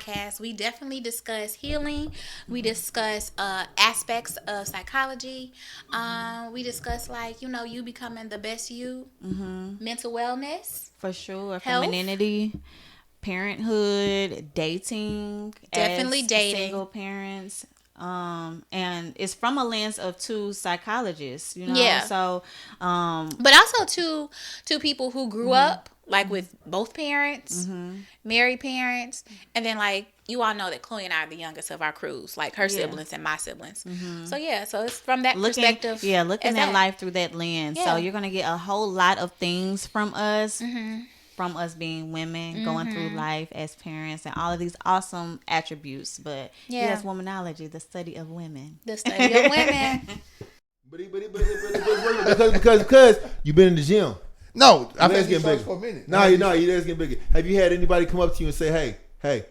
podcast, we definitely discuss healing. We discuss aspects of psychology. We discuss, like, you becoming the best you, mental wellness. For sure. Health. Femininity, parenthood, dating. Definitely as dating. Single parents. And it's from a lens of two psychologists, Yeah. So, but also two people who grew up like with both parents, married parents, and then like you all know that Chloe and I are the youngest of our crews, like her siblings and my siblings. So so it's from that perspective. Yeah, looking at life through that lens. Yeah. So you're gonna get a whole lot of things from us. From us being women, going through life as parents, and all of these awesome attributes. But yes, womanology, the study of women. The study of women. Because you've been in the gym. No, I've been getting bigger for a minute. No, your legs getting bigger. Have you had anybody come up to you and say, hey,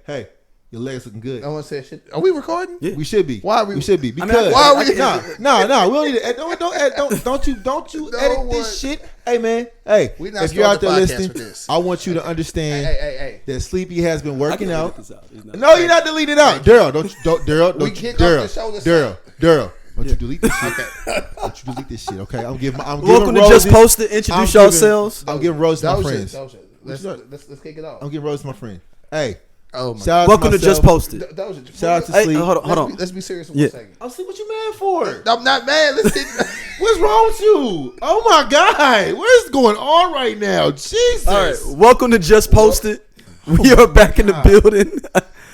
your legs looking good? I want to say shit. Are we recording? Yeah. We should be. Why are we? We should be. Because why are we? No. We don't need to. Don't you edit this shit. Hey man. Hey. If you're out there listening, I want you to understand that Sleepy has been working out. No, you're not deleting it out, Daryl. Daryl. Don't you delete this shit. Okay. Don't you delete this shit. Okay. I'm giving. Welcome to Just Posted. Introduce yourselves. I'm giving roses to my friends. Let's kick it off. I'm giving roses to my friend. Hey. Oh my Welcome to Just Posted. Shout out to Sleep. Hold on. Let's be serious for 1 second. I'll see what you mad for. I'm not mad. Let's get. What's wrong with you? Oh my God. What is going on right now? Jesus. All right. Welcome to Just Posted. We are back in the building.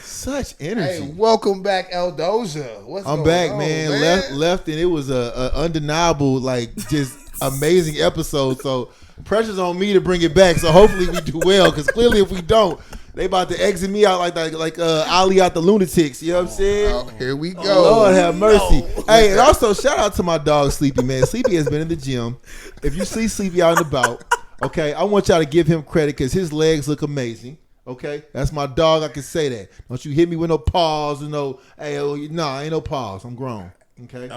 Such energy. Hey, welcome back, Eldoza. I'm back, man. Left, and it was a undeniable, like, just amazing episode. So pressure's on me to bring it back. So hopefully we do well, because clearly if we don't, they about to exit me out like Ali out the Lunatics. You know what I'm saying? Oh, here we go. Lord have mercy. No. Hey, and also shout out to my dog Sleepy, man. Sleepy has been in the gym. If you see Sleepy out and about, okay, I want y'all to give him credit because his legs look amazing. Okay, that's my dog. I can say that. Don't you hit me with no pause or no. Hey, ain't no pause. I'm grown. Okay.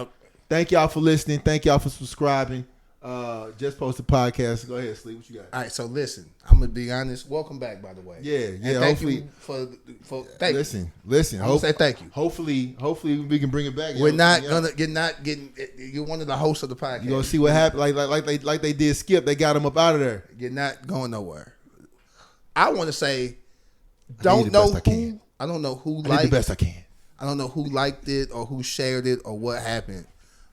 Thank y'all for listening. Thank y'all for subscribing. Just Posted podcast. Go ahead, Sleep. What you got? All right. So listen, I'm gonna be honest. Welcome back, by the way. Yeah. And thank you for thank listen. I'm gonna say thank you. Hopefully we can bring it back. We're not getting. You're one of the hosts of the podcast. You gonna see what happened? Like they did Skip. They got him up out of there. You're not going nowhere. I want to say, I don't know who liked the best I can. I don't know who liked it or who shared it or what happened,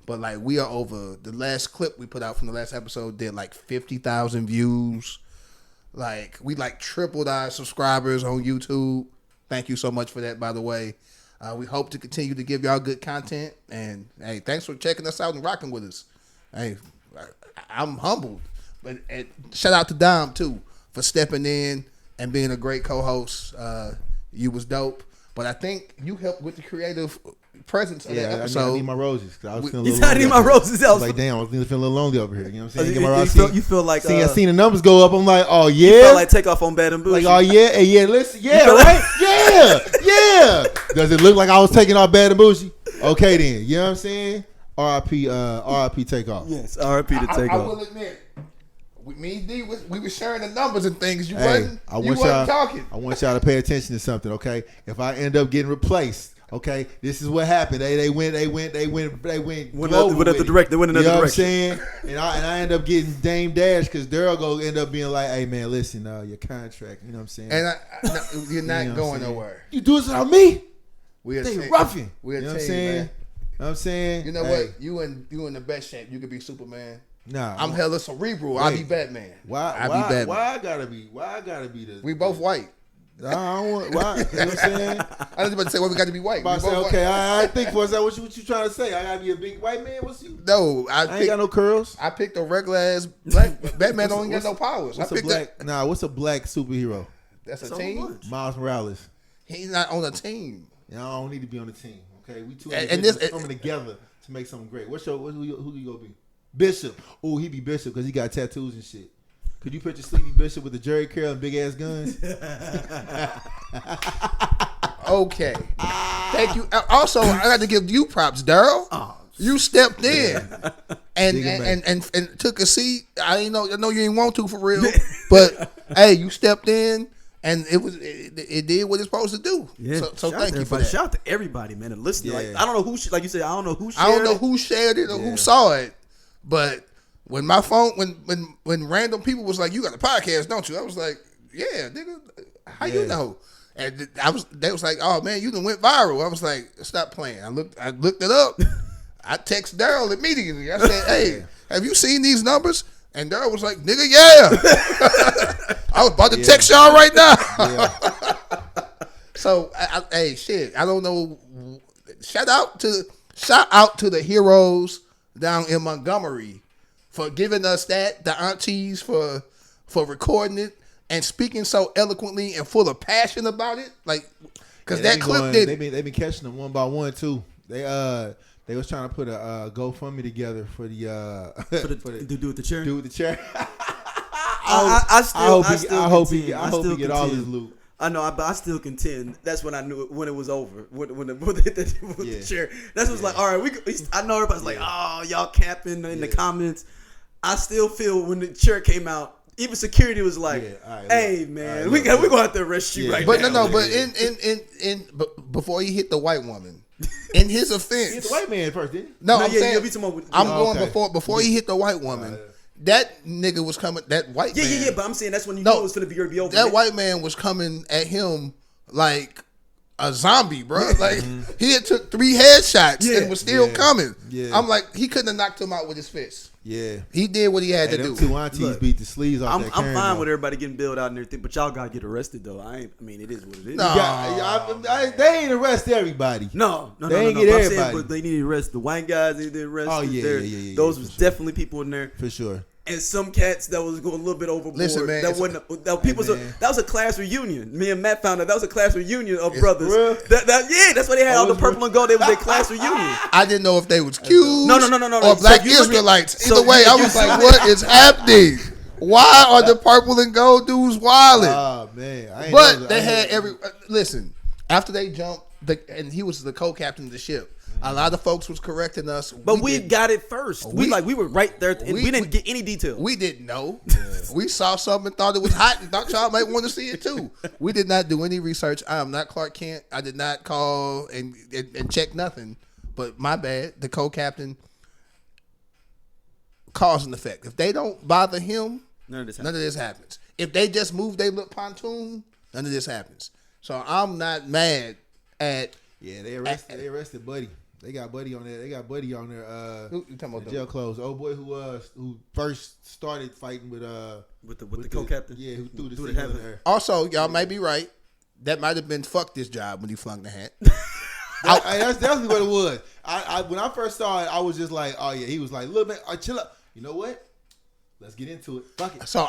but like we are over. The last clip we put out from the last episode did like 50,000 views. Like we like tripled our subscribers on YouTube. Thank you so much for that, by the way. We hope to continue to give y'all good content, and hey, thanks for checking us out and rocking with us. Hey, I'm humbled, but shout out to Dom too for stepping in and being a great co-host. You was dope. But I think you helped with the creative presence of that episode. I need my roses. I was feeling a little lonely. Need my roses. I was like, damn, I was feeling a little lonely over here. You know what I'm saying? You feel like... I seen the numbers go up. I'm like, oh, yeah. You felt like take off on Bad and Bougie. Like, oh, yeah. Hey, yeah, listen. Yeah, right? Yeah. Does it look like I was taking off Bad and Bougie? Okay, then. You know what I'm saying? R.I.P. Takeoff. Yes, R.I.P. to Takeoff. I will admit, me and D, we were sharing the numbers and things. You wasn't talking. I want y'all to pay attention to something, okay? If I end up getting replaced, okay, this is what happened. They went went the direct. They went another direction. You know what I'm saying? And I end up getting Dame Dash because Daryl go end up being like, hey man, listen, your contract. You know what I'm saying? And you're not going nowhere. You do this without me. They roughing. We're you know what I'm saying? Man. You know what I'm saying? You know what? You in the best shape. You could be Superman. Nah, I'm hella cerebral. I'll be Batman. Why I gotta be the? We both white. I don't want. Why? You know what I'm saying? I was about to say, well, we got to be white. I say, okay, I think for that. What you trying to say? I gotta be a big white man? What's you? No, I ain't got no curls. I picked a regular ass black Batman. Don't got no powers. What's a black superhero? That's a team. Miles Morales. He's not on a team. I don't need to be on the team. Okay, we two and this coming together to make something great. Who you gonna be? Bishop. Oh, he be Bishop because he got tattoos and shit. Could you picture Sleepy Bishop with the Jerry curl and big ass guns? Okay. Thank you. Also, I got to give you props, Daryl. Oh, you stepped in and took a seat. I know you ain't want to for real, but hey, you stepped in. And it did what it's supposed to do. Yeah. So thank you for that. Shout out to everybody, man, and listening. Yeah. Like I don't know who, like you said, I don't know who shared it or who saw it, but when my phone, when random people was like, "You got a podcast, don't you?" I was like, "Yeah, nigga, how you know?" And they was like, "Oh man, you done went viral." I was like, "Stop playing." I looked it up. I text Daryl immediately. I said, "Hey, have you seen these numbers?" And Daryl was like, "Nigga, yeah." I was about to text y'all right now. So, hey, shit, I don't know. Shout out to the heroes down in Montgomery for giving us that. The aunties for recording it and speaking so eloquently and full of passion about it. Like, because that clip did. They been catching them one by one too. They was trying to put a GoFundMe together for the to do with the chair. Do with the chair. I hope he get all his loot. I know, but I still contend. That's when I knew it, when it was over. When the chair. That's what's like. All right, I know everybody's like, oh, y'all capping in the comments. I still feel when the chair came out, even security was like, "Hey man, we gonna have to arrest you right but now." But before he hit the white woman, in his offense, he hit the white man first, didn't he? No, I'm saying before he hit the white woman. That nigga was coming. That white man. Yeah. But I'm saying that's when you know it was gonna be over. That white man was coming at him like a zombie, bro. Like he had took 3 headshots and was still coming. Yeah. I'm like, he couldn't have knocked him out with his fist. Yeah, he did what he had to do. Two aunties beat the sleeves off. I'm fine with everybody getting bailed out and everything, but y'all gotta get arrested though. I mean, it is what it is. No, they ain't arrest everybody. No, they ain't get everybody. Saying, but they need to arrest the white guys. They did arrest. Oh yeah. Those was definitely people in there for sure. And some cats that was going a little bit overboard. Listen, man, that was a class reunion. Me and Matt found out that was a class reunion of brothers. That's why they had all the purple and gold. They was their class reunion. I didn't know if they was Qs no, or black Israelites. Either way, I was like, what is happening? Why are the purple and gold dudes wilding? Oh man! But they had listen. After they jumped, and he was the co-captain of the ship. A lot of folks was correcting us, but we got it first. We were right there, and we didn't get any detail. We didn't know. We saw something, thought it was hot, and thought y'all might want to see it too. We did not do any research. I am not Clark Kent. I did not call and check nothing. But my bad. The co-captain, cause and effect. If they don't bother him, none of this happens. If they just move their little pontoon, none of this happens. So I'm not mad at. Yeah, they arrested Buddy. They got Buddy on there. Who you talking about? Jail clothes. Old boy who first started fighting with the co-captain. Yeah, who threw the hat in her. Also, y'all might be right. That might have been fuck this job when he flung the hat. That's definitely what it was. I when I first saw it, I was just like, oh yeah. He was like, look man, chill up. You know what? Let's get into it. Fuck it. So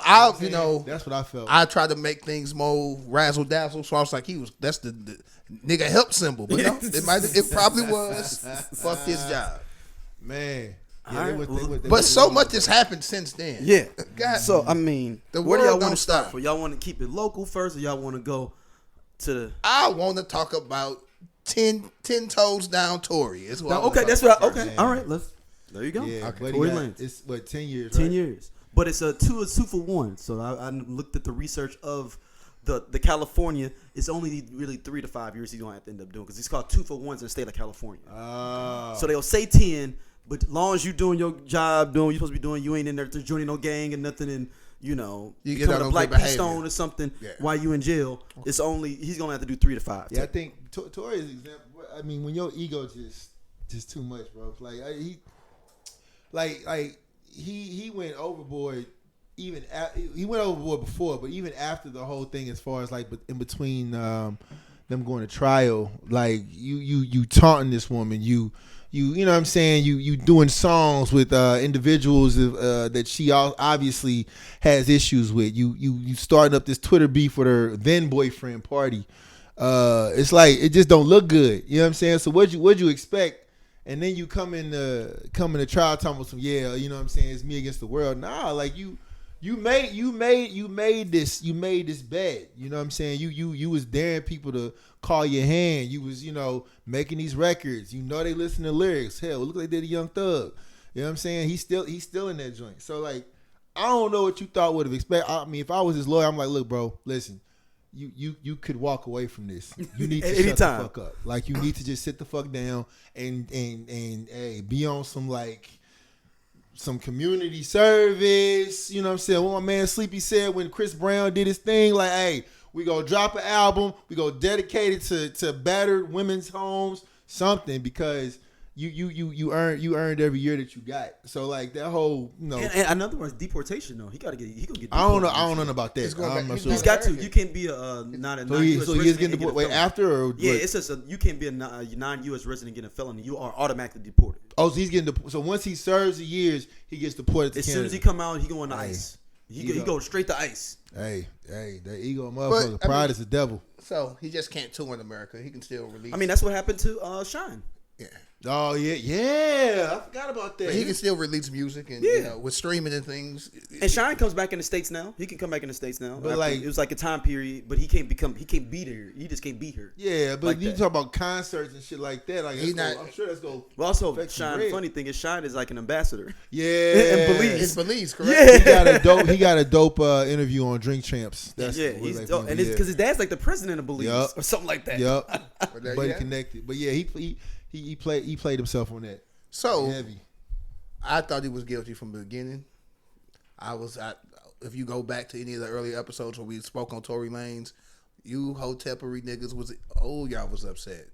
that's what I felt. I tried to make things more razzle dazzle. So I was like, that's the nigga help symbol. But no, it probably was fuck his job. Man. But so much has happened since then. Yeah. God, so I mean, where do y'all want to start? For y'all want to keep it local first, or y'all want to go to the? I want to talk about 10 toes down Tory. That's what. Okay, that's right. Okay, all right. There you go. Yeah, okay. Tory Lanez. It's 10 years. 10 years. But it's a two for one. So I looked at the research of the California. It's only really 3 to 5 years he's gonna have to end up doing because it's called 2 for 1s in the state of California. Oh. So they'll say 10, but as long as you doing your job, doing what you're supposed to be doing, you ain't in there to joining no gang and nothing, and you get a Black Peace Stone or something while you in jail. It's only he's gonna have to do 3 to 5. Yeah, I think Tory is example. I mean, when your ego just too much, bro. He went overboard. He went overboard before, but even after the whole thing, as far as like in between them going to trial, like you taunting this woman, you know what I'm saying, you doing songs with individuals that she obviously has issues with. You starting up this Twitter beef with her then boyfriend Party. It's like it just don't look good. You know what I'm saying? So what'd you expect? And then you come in the trial talking about some you know what I'm saying, it's me against the world. Nah, like you made this bed. You know what I'm saying? You was daring people to call your hand. You was, making these records. They listen to lyrics. Hell, look like they did a Young Thug. You know what I'm saying? He's still in that joint. So like, I don't know what you thought would have expected. I mean, if I was his lawyer, I'm like, look, bro, listen. you could walk away from this. You need to shut the fuck up. Like, you need to just sit the fuck down and hey, be on some community service. You know what I'm saying? What my man Sleepy said when Chris Brown did his thing, like, hey, we gonna drop an album, we gonna dedicate it to battered women's homes, something, because you earned every year that you got. So like that whole, you know. And another one's deportation though. He gonna get deported. I don't know about that. He's got to. You can't be not a non-US so he's getting deported. Wait, after or yeah, it says you can't be a non-US resident getting a felony. You are automatically deported. Oh, so he's getting deported. So once he serves the years, he gets deported to As Canada. soon as he come out, he going to ICE. He go straight to ICE. Hey, that ego motherfucker. Pride is the devil. So he just can't tour in America. He can still release. I mean, that's what happened to Shine. Yeah. Oh yeah. I forgot about that. But he can still release music and you know, with streaming and things. And Shine comes back in the States now. He can come back in the States now. But like, it was like a time period, but he can't be there. He just can't be here. Yeah, but like you that. talk about concerts and shit like that. Like, I'm sure that's go. Well, also Shine. Funny thing is, Shine is like an ambassador. Yeah, in Belize. It's Belize, correct? Yeah, he got a dope interview on Drink Champs. That's he's dope. And it's because his dad's like the president of Belize or something like that. Yep, but he connected. But yeah, he played himself on that. So heavy. I thought he was guilty from the beginning. If you go back to any of the early episodes where we spoke on Tory Lanez, you hotepery niggas y'all was upset.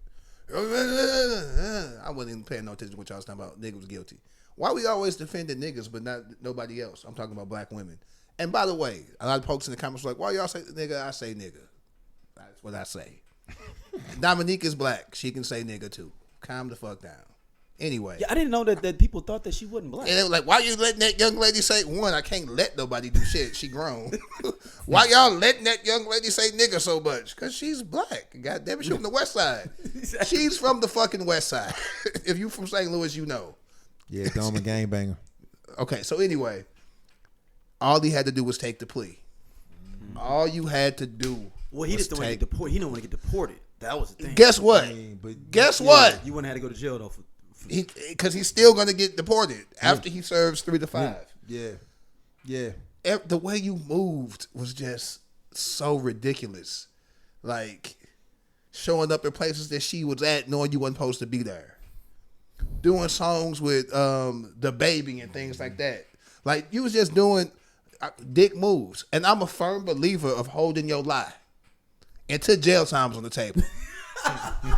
I wasn't even paying no attention to what y'all was talking about. Niggas was guilty. Why we always defending niggas but not nobody else? I'm talking about black women. And by the way, a lot of folks in the comments were like, why y'all say nigga? I say nigga. That's what I say. Dominique is black. She can say nigga too. Calm the fuck down. Anyway. Yeah, I didn't know that people thought that she wasn't black. And they were like, why you letting that young lady say, one, I can't let nobody do shit. She grown. Why y'all letting that young lady say nigga so much? Because she's black. God damn it, she's from the west side. Exactly. She's from the fucking west side. If you from St. Louis, you know. Yeah, Dom a gangbanger. Okay, so anyway, all he had to do was take the plea. All you had to do he just don't want to get deported. He don't want to get deported. That was the thing. Guess what? Guess what? You wouldn't have to go to jail though. Because he's still going to get deported after he serves 3 to 5. Yeah. The way you moved was just so ridiculous. Like, showing up in places that she was at knowing you wasn't supposed to be there. Doing songs with the baby and things like that. Like, you was just doing dick moves. And I'm a firm believer of holding your lie until jail time's on the table.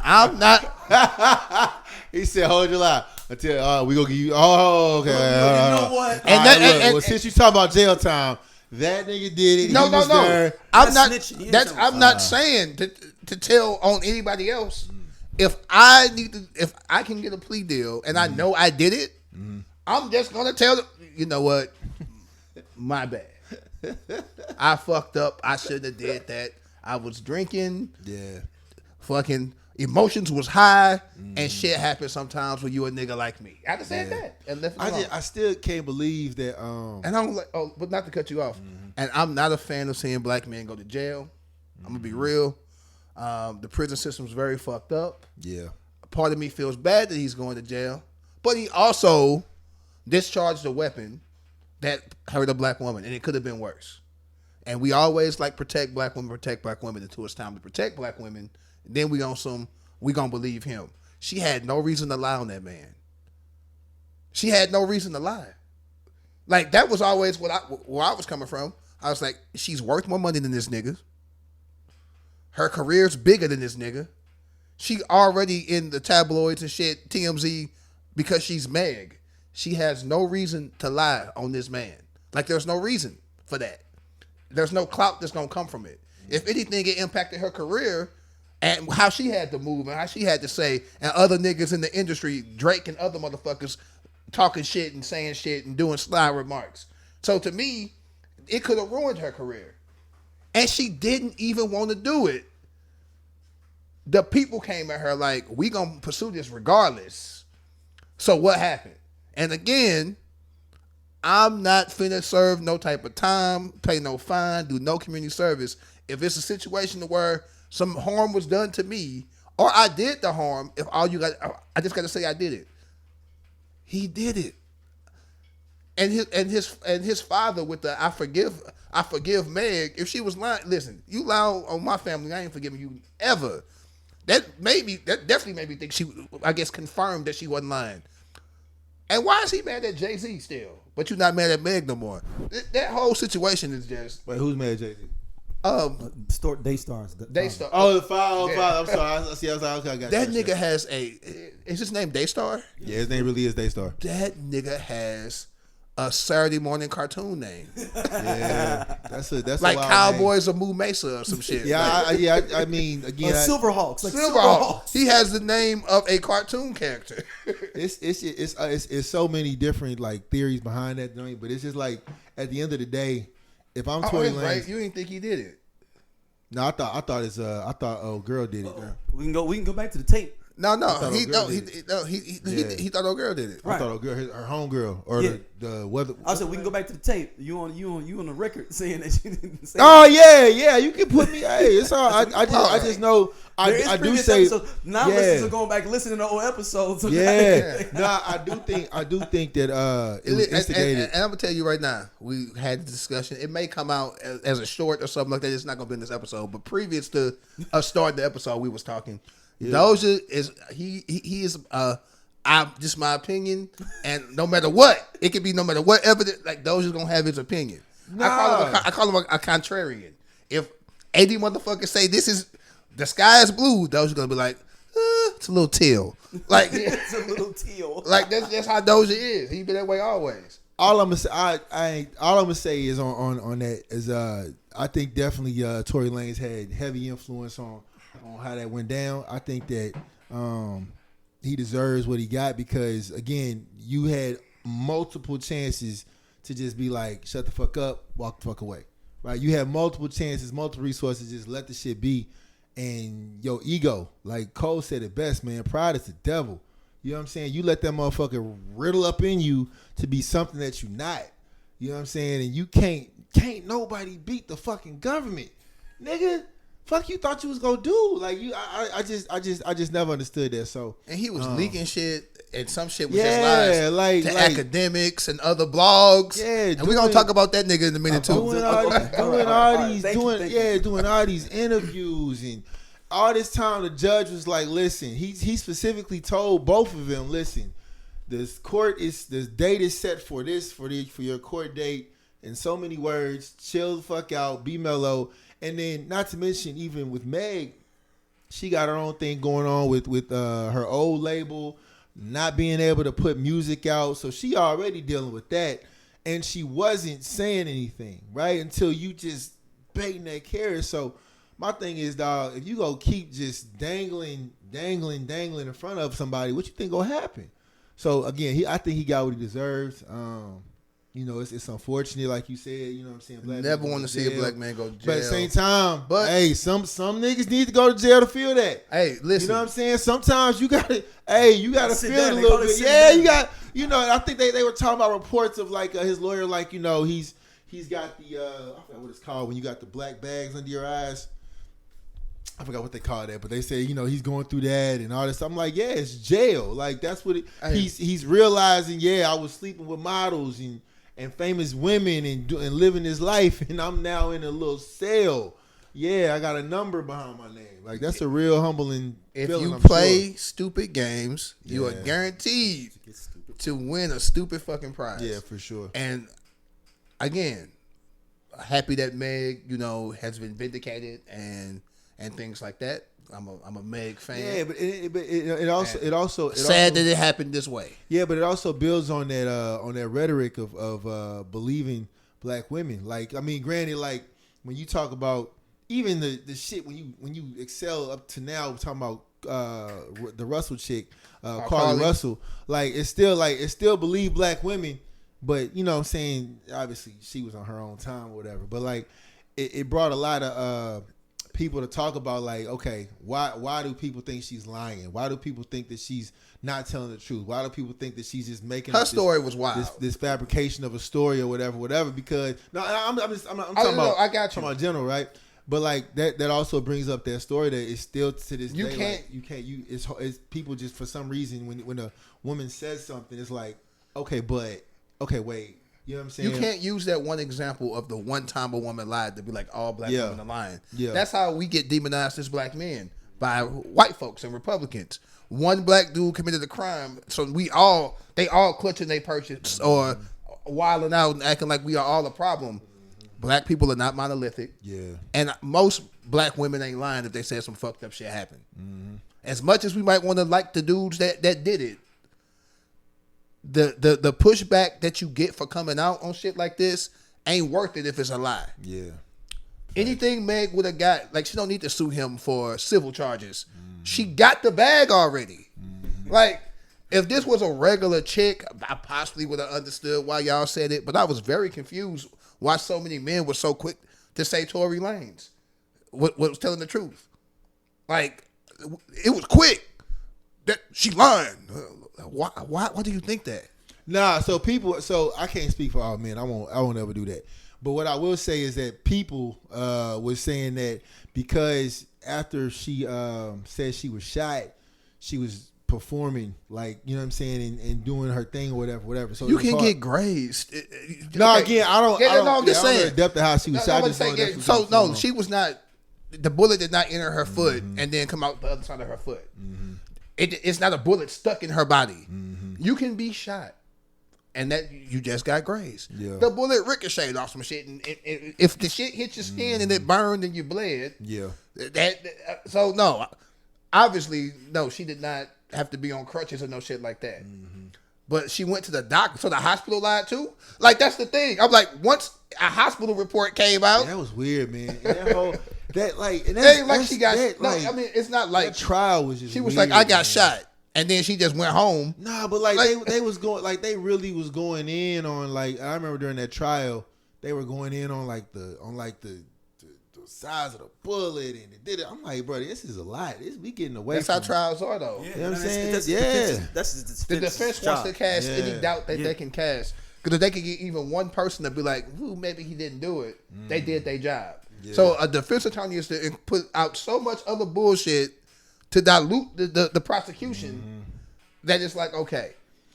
I'm not. He said, "Hold your lie until we gonna give you." Oh, okay. You know what? And since you talking about jail time, that nigga did it. No. There. I'm not saying to tell on anybody else. If I can get a plea deal and I know I did it, I'm just gonna tell them. You know what? My bad. I fucked up. I shouldn't have did that. I was drinking. Yeah. Fucking emotions was high, and shit happens sometimes when you a nigga like me. I just said that and left it alone. I still can't believe that. And I'm like, but not to cut you off. And I'm not a fan of seeing black men go to jail. I'm gonna be real. The prison system's very fucked up. Yeah. Part of me feels bad that he's going to jail, but he also discharged a weapon that hurt a black woman, and it could have been worse. And we always like protect black women until it's time to protect black women. Then we gonna believe him. She had no reason to lie on that man. She had no reason to lie. Like, that was always where I was coming from. I was like, she's worth more money than this nigga. Her career's bigger than this nigga. She already in the tabloids and shit, TMZ, because she's Meg. She has no reason to lie on this man. Like, there's no reason for that. There's no clout that's gonna come from it. If anything, it impacted her career and how she had to move and how she had to say, and other niggas in the industry, Drake and other motherfuckers, talking shit and saying shit and doing sly remarks. So to me, it could have ruined her career. And she didn't even want to do it. The people came at her like, we gonna pursue this regardless. So what happened? And again, I'm not finna serve no type of time, pay no fine, do no community service. If it's a situation where some harm was done to me, or I did the harm, I just gotta say I did it. He did it. And his father with the I forgive Meg. If she was lying, listen, you lie on my family, I ain't forgiving you ever. That definitely made me think she, I guess, confirmed that she wasn't lying. And why is he mad at Jay-Z still? But you're not mad at Meg no more. That whole situation is just. Wait, who's mad at Jay-Z? Daystars. Daystar. Oh, the five. I'm sorry. I was okay, I got that nigga has is his name Daystar? Yeah, his name really is Daystar. That nigga has a Saturday morning cartoon name. Yeah, that's like a Cowboys of Moo Mesa or some shit. Yeah, I mean, again, Silverhawks. Like Silverhawks. He has the name of a cartoon character. It's so many different like theories behind that joint, but it's just like at the end of the day, if I'm Tory Lanez, right? You didn't think he did it? No, I thought girl did it. We can go back to the tape. He thought old girl did it. Right. I thought old girl, her homegirl, or the weather. I said we can go back to the tape. You on the record saying that you didn't say. Oh yeah, you can put me. Hey, it's all. I just know. I do say. Listeners are going back and listening to old episodes. Yeah, no, I do think that it was instigated. And I'm gonna tell you right now, we had the discussion. It may come out as a short or something like that. It's not gonna be in this episode, but previous to us starting the episode, we was talking. Yeah. Doja is he is just my opinion, and no matter what, it could be no matter what evidence. Like Doja's gonna have his opinion. Nah. I call him a contrarian. If 80 motherfuckers say this is the sky is blue, Doja's gonna be like, it's a little teal. Like it's a little teal. Like that's how Doja is. He been that way always. All I'm gonna say, all I'm gonna say is on that is I think definitely Tory Lanez had heavy influence on how that went down. I think that he deserves what he got because, again, you had multiple chances to just be like, shut the fuck up, walk the fuck away. Right? You had multiple chances, multiple resources, just let the shit be. And your ego, like Cole said it best, man, pride is the devil. You know what I'm saying? You let that motherfucker riddle up in you to be something that you're not. You know what I'm saying? And you can't nobody beat the fucking government. Nigga, fuck you thought you was gonna do? Like I just never understood that. So and he was leaking shit, and some shit was just lies to Akademiks and other blogs. Yeah, and we're gonna talk about that nigga in a minute too. Doing all these interviews and all this time. The judge was like, "Listen," he specifically told both of them, "Listen, this date is set for your court date." In so many words, chill the fuck out, be mellow. And then, not to mention, even with Meg, she got her own thing going on with her old label, not being able to put music out. So she already dealing with that. And she wasn't saying anything, right? Until you just baiting that carrot. So my thing is, dog, if you go keep just dangling in front of somebody, what you think gonna happen? So, again, I think he got what he deserves. You know, it's unfortunate, like you said. You know what I'm saying? Black never want to see a black man go to jail. But at the same time, hey, some niggas need to go to jail to feel that. Hey, listen. You know what I'm saying? Sometimes you gotta feel it a little bit. Yeah, you got. You know, I think they were talking about reports of like his lawyer, like, you know, he's got the I forgot what it's called when you got the black bags under your eyes. I forgot what they call that, but they say, you know, he's going through that and all this. I'm like, yeah, it's jail. Like that's what he's realizing. Yeah, I was sleeping with models and famous women and living his life, and I'm now in a little cell. Yeah, I got a number behind my name. Like that's a real humbling feeling. If you play stupid games, you are guaranteed to win a stupid fucking prize. Yeah, for sure. And again, happy that Meg, you know, has been vindicated and things like that. I'm a Meg fan. Yeah, but it also sad that it happened this way. Yeah, but it also builds on that rhetoric of believing black women. Like, I mean, granted, like when you talk about even the shit when you excel up to now, we're talking about the Russell chick, Carly Russell. Like it's still believe black women, but you know what I'm saying, obviously she was on her own time or whatever. But like it brought a lot of people to talk about, like, okay, why do people think she's lying? Why do people think that she's not telling the truth? Why do people think that she's just making her story was wild? This fabrication of a story or whatever. Because I'm talking about, I got you. Talking about general, right? But like that also brings up that story that is still to this day. It's people just for some reason when a woman says something, it's like, okay, wait, You know what I'm saying? You can't use that one example of the one time a woman lied to be like all black women are lying. Yeah. That's how we get demonized as black men by white folks and Republicans. One black dude committed a crime, so they all clutching their purchase or wilding out and acting like we are all a problem. Black people are not monolithic. Yeah. And most black women ain't lying if they said some fucked up shit happened. Mm-hmm. As much as we might want to like the dudes that did it, the pushback that you get for coming out on shit like this ain't worth it if it's a lie. Yeah. Anything Meg would have got, like, she don't need to sue him for civil charges. Mm-hmm. She got the bag already. Mm-hmm. Like, if this was a regular chick, I possibly would have understood why y'all said it, but I was very confused why so many men were so quick to say Tory Lanez was telling the truth. Like, it was quick that she lying. Why do you think that? Nah, so I can't speak for all men. I won't ever do that. But what I will say is that people was saying that because after she said she was shot, she was performing, like, you know what I'm saying, and doing her thing or whatever. So you can get grazed. No, again, I don't know saying the depth of how she was shot. She was not. The bullet did not enter her foot and then come out the other side of her foot. Mm-hmm. It's not a bullet stuck in her body. Mm-hmm. You can be shot, and that you just got grazed. Yeah. The bullet ricocheted off some shit, and if the shit hit your skin and it burned and you bled, so no, obviously no, she did not have to be on crutches or no shit like that. Mm-hmm. But she went to the doctor, so the hospital lied too. Like, that's the thing. I'm like, once a hospital report came out, that was weird, man. That like, and it ain't like she got. That, I mean, it's not like that trial was just. She was weird, like, I got man. shot, and then she just went home. Nah, but like they was going, like, they really was going in on, like, I remember during that trial they were going in on the size of the bullet, and it did it. I'm like, bro, this is a lot. We getting away. That's from how trials are, though. You know what I'm saying? That's the defense wants to cast any doubt that they can cast, because if they could get even one person to be like, ooh, maybe he didn't do it, they did their job. Yeah. So a defense attorney is to put out so much other bullshit to dilute the prosecution that it's like, okay.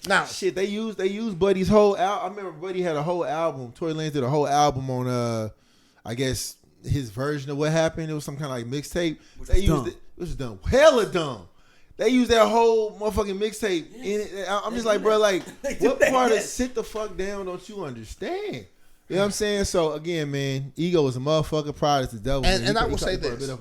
Now, shit, they used Buddy's whole album. I remember Buddy had a whole album. Tory Lanez did a whole album on, I guess, his version of what happened. It was some kind of like mixtape. They used it. It was dumb. Hella dumb. They used that whole motherfucking mixtape in it. I'm just like, bro, like, what part of sit the fuck down don't you understand? You know what I'm saying? So again, man, ego is a motherfucker. Pride is the devil. And I will say this.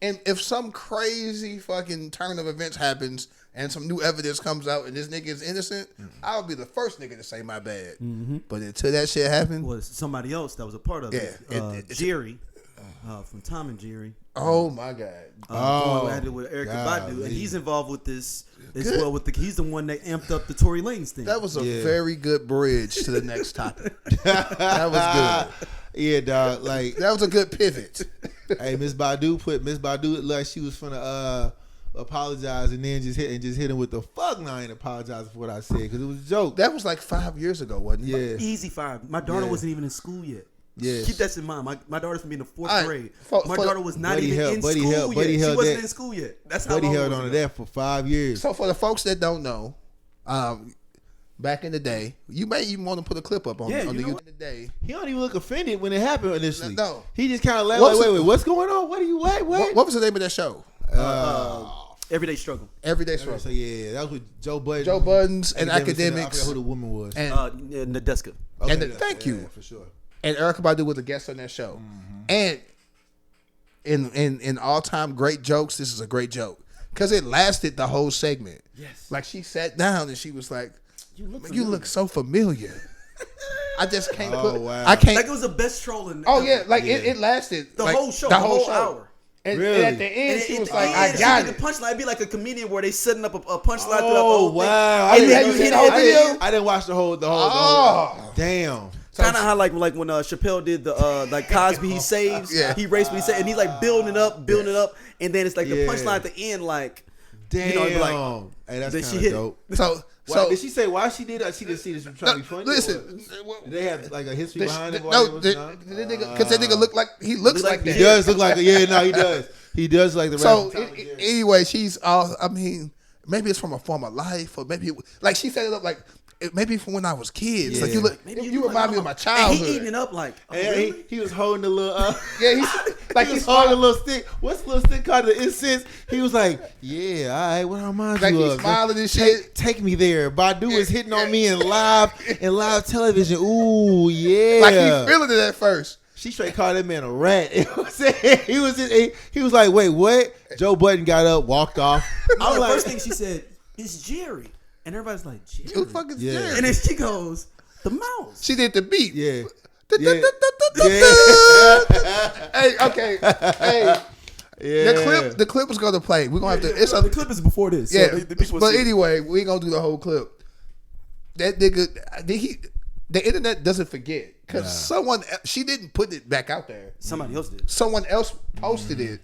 And if some crazy fucking turn of events happens and some new evidence comes out and this nigga is innocent, I'll be the first nigga to say my bad. Mm-hmm. But until that shit happened, was somebody else that was a part of it. Jerry from Tom and Jerry. Oh my God! Had it with Erykah Badu, and he's involved with this as well. He's the one that amped up the Tory Lanez thing. That was a very good bridge to the next topic. That was good. Yeah, dog. Like, that was a good pivot. Hey, Miss Badu like she was finna apologize and then just hit him with the fuck. No, I ain't apologizing for what I said because it was a joke. That was like 5 years ago, wasn't it? Yeah, easy 5. My daughter wasn't even in school yet. Yeah, keep that in mind. My daughter's from being in the 4th grade. My daughter was not even in school yet. She wasn't in school yet. That's how Buddy held on to that for 5 years. So for the folks that don't know, back in the day, you may even want to put a clip up on the YouTube today. He don't even look offended when it happened initially. No, he just kind of laughed. Wait, what's going on? What are you? What? What was the name of that show? Everyday Struggle. Everyday Struggle. So yeah, that was with Joe Buttons and Academics. I forgot who the woman was. And Nadeska. Okay, thank you for sure. And Erykah Badu was a guest on that show. Mm-hmm. And in all time great jokes, this is a great joke because it lasted the whole segment. Yes. Like, she sat down and she was like, "You look so familiar." I just can't put. Wow. I can't. Like, it was the best trolling. It lasted the like, whole show. Hour. And, really? And at the end, she was like, "I got it." The punchline, it'd be like a comedian where they setting up a punchline. Oh wow! I didn't watch the whole. Damn. Kind of how like when Chappelle did the like Cosby he saves. Yeah. He raised what he said, and he's like building it up, and then it's like the punchline at the end, like, damn. You know, like, hey, that's kind of dope. So did she say why she did that? She just see this trying to be funny. Listen, did they have like a history behind it? No, because that nigga look like he looks like that. He does look like he does. He does like the. So anyway, she's all. I mean, maybe it's from a former life, or maybe like she set it up like maybe from when I was kids. Yeah. Like you look, Maybe you remind me of my childhood. And he eating it up like, oh, And really? he was holding the little Yeah, he's holding a little stick. What's the little stick called? The incense. He was like, yeah, all right, what I remind like you he's of? smiling and shit. Take me there. Badu is hitting on me in live television. Ooh, yeah. Like he feeling it at first. She straight called that man a rat. You know what I'm saying? He was like, wait, what? Joe Budden got up, walked off. No, the first thing she said is Jerry. And everybody's like, Jerry? Who the fuck is Yeah. Jerry? And then she goes, the mouse. She did the beat. Yeah. Hey, okay. Hey, Yeah. the clip was gonna play. We're gonna have to. It's the clip is before this. yeah. So the people But see it. anyway, we ain't gonna do the whole clip. That nigga, the internet doesn't forget because she didn't put it back out there. Somebody else did. Someone else posted it,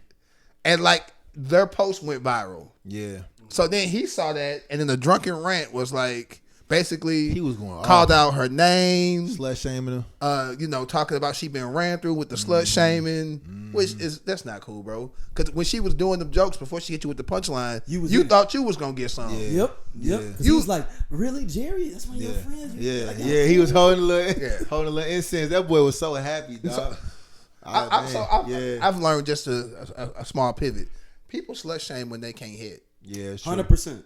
and like their post went viral. Yeah. So then he saw that, and then the drunken rant was like basically He was going called off. out her name, Slut shaming her. talking about she been ran through with the slut shaming, which is that's not cool, bro. Because when she was doing them jokes before she hit you with the punchline, you thought you was gonna get some. Yeah. Yep. Yeah. 'Cause he was like, really, Jerry? That's one of your friends? Yeah, Like, he was holding a little incense. That boy was so happy, dog. I've learned just a small pivot. People slut shame when they can't hit. Yeah, it's true. 100%.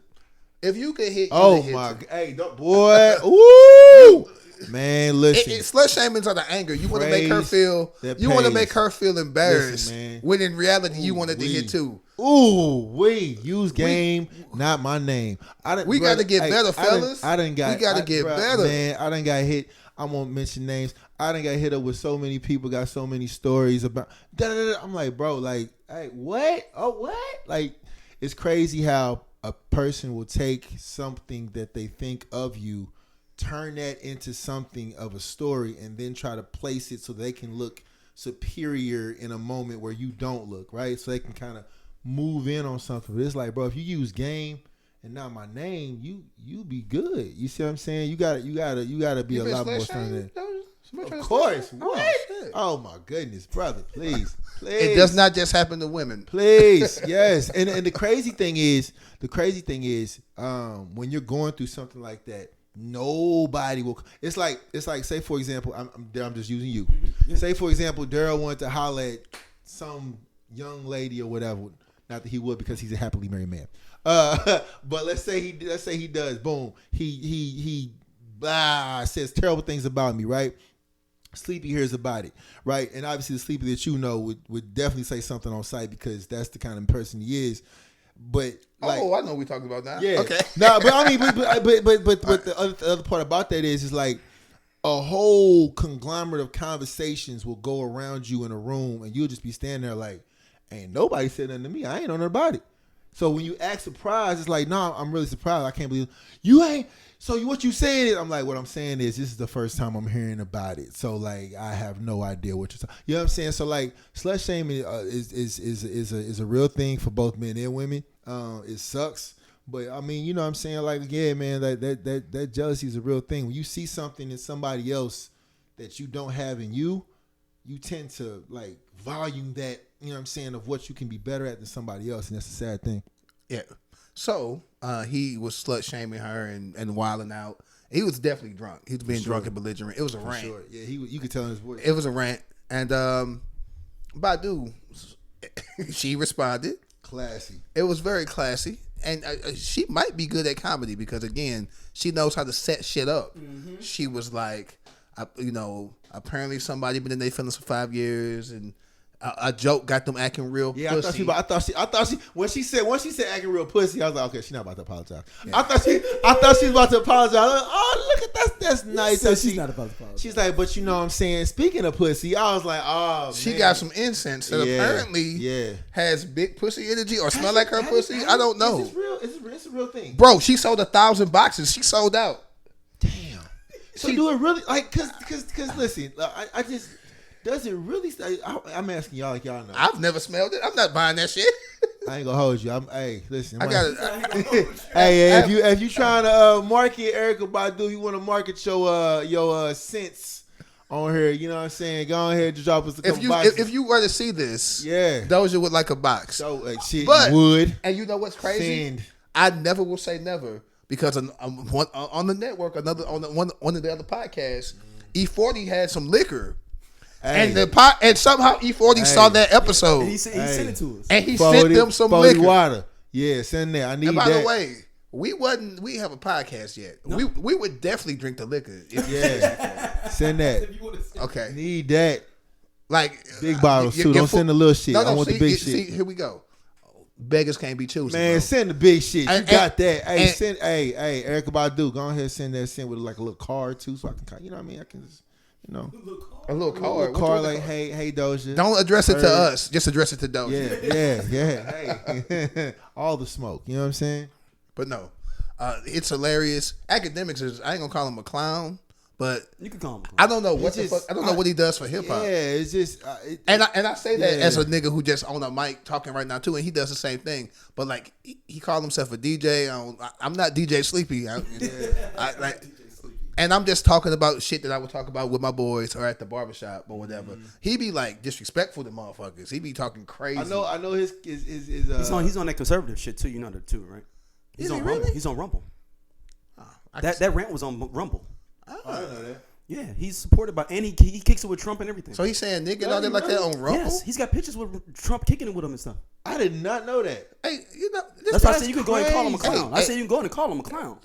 If you can hit, Oh my god! Hey, boy! Ooh, man, listen. Slut shaming's out of anger. You want to make her Praise feel. that You want to pays. make her feel embarrassed. Listen, man. When in reality, you wanted to Ooh-wee. hit too. Ooh, use game, not my name. We gotta get better, fellas. We gotta get better. Man, I done got hit. I won't mention names. I done got hit up with so many people. Got so many stories about. I'm like, bro, like, hey, what? Oh, what? Like, it's crazy how a person will take something that they think of you, turn that into something of a story, and then try to place it so they can look superior in a moment where you don't look, right? So they can kind of move in on something. But it's like, bro, if you use game and not my name, you be good. You see what I'm saying? You gotta be a lot more strong than that. Of course. What? Oh my goodness, brother. Please. It does not just happen to women. Please, yes. And the crazy thing is, when you're going through something like that, nobody will. It's like say for example, I'm just using you. Say for example, Daryl wanted to holler at some young lady or whatever. Not that he would because he's a happily married man. But let's say he does. Boom. He says terrible things about me, right? Sleepy hears about it, right? And obviously the Sleepy that you know would definitely say something on site because that's the kind of person he is. But like, I know what we're talking about now. yeah, Okay. No, but I mean, but the other part about that is like a whole conglomerate of conversations will go around you in a room, and you'll just be standing there like, ain't nobody said nothing to me. I ain't know nothing about it. So when you act surprised, it's like, no, I'm really surprised. I can't believe you ain't. So what you saying is, I'm like, what I'm saying is, this is the first time I'm hearing about it. So like, I have no idea what you're talking. You know what I'm saying? So like, slut shaming is a real thing for both men and women. It sucks, but I mean, you know what I'm saying? Like, yeah, man, that jealousy is a real thing. When you see something in somebody else that you don't have in you, you tend to like volume that. You know what I'm saying, of what you can be better at than somebody else, and that's a sad thing. Yeah. So he was slut shaming her and wilding out. He was definitely drunk. He was being drunk and belligerent. It was a rant. Sure. Yeah, you could tell in his voice. It was a rant. And Badu, she responded. Classy. It was very classy. And she might be good at comedy because, again, she knows how to set shit up. Mm-hmm. She was like, apparently somebody been in their feelings for 5 years and a joke got them acting real pussy. I thought she once she said acting real pussy, I was like, okay, she's not about to apologize. Yeah. I thought she was about to apologize. Like, oh, look at that's nice. So she's not about to apologize. She's like, but you know what I'm saying? Speaking of pussy, I was like, oh, she man. got some incense that apparently has big pussy energy or smell like her pussy. I don't know. Is this real? It's a real thing, bro. She sold 1,000 boxes. She sold out. Damn. So do it really like because listen, I just. Does it really? I'm asking y'all like y'all know. I've never smelled it. I'm not buying that shit. I ain't gonna hold you. Hey, listen. I got it. Hey, if you trying to market Erykah Badu, you want to market your scents on her. You know what I'm saying? Go ahead and drop us a couple boxes. If you were to see this, yeah, Doja would like a box. So like shit, but would. And you know what's crazy? Send. I never will say never. because on the network, one of the other podcasts, E40 had some liquor. Hey. And somehow E40 saw that episode. And he sent it to us. And he sent them some liquor. Water. Yeah, send that. I need that. And by the way, we have a podcast yet. No. We would definitely drink the liquor. Send that. Okay. Need that. Like big bottles too. Don't send the little shit. I want the big shit. See, here we go. Beggars can't be choosers. Man, bro. Send the big shit. You got that. Hey, send. Hey, Erykah Badu. Go ahead, send that. Send with like a little card too, so I can. You know what I mean? I can just. You know, a little card like, hey, Doja. Don't address it to us. Just address it to Doja. Yeah. Hey, all the smoke. You know what I'm saying? But no, it's hilarious. Akademiks is. I ain't gonna call him a clown, but you can call him. I don't know what the fuck. I don't know what he does for hip hop. Yeah, it's just. And I say that as a nigga who just on a mic talking right now too, and he does the same thing. But like he called himself a DJ. I'm not DJ Sleepy. And I'm just talking about shit that I would talk about with my boys or at the barbershop or whatever. He be like disrespectful to motherfuckers. He be talking crazy. I know his he's on that conservative shit too. You know that too, right? He's on Rumble. He's on Rumble. That rant was on Rumble. I don't know that. Yeah, he's supported by, and he kicks it with Trump and everything. So he's saying nigga and all that like that on Rumble? Yes, he's got pictures with Trump kicking it with him and stuff. I did not know that. Hey, that's why I said you can go and call him a clown. I said you can go and call him a clown.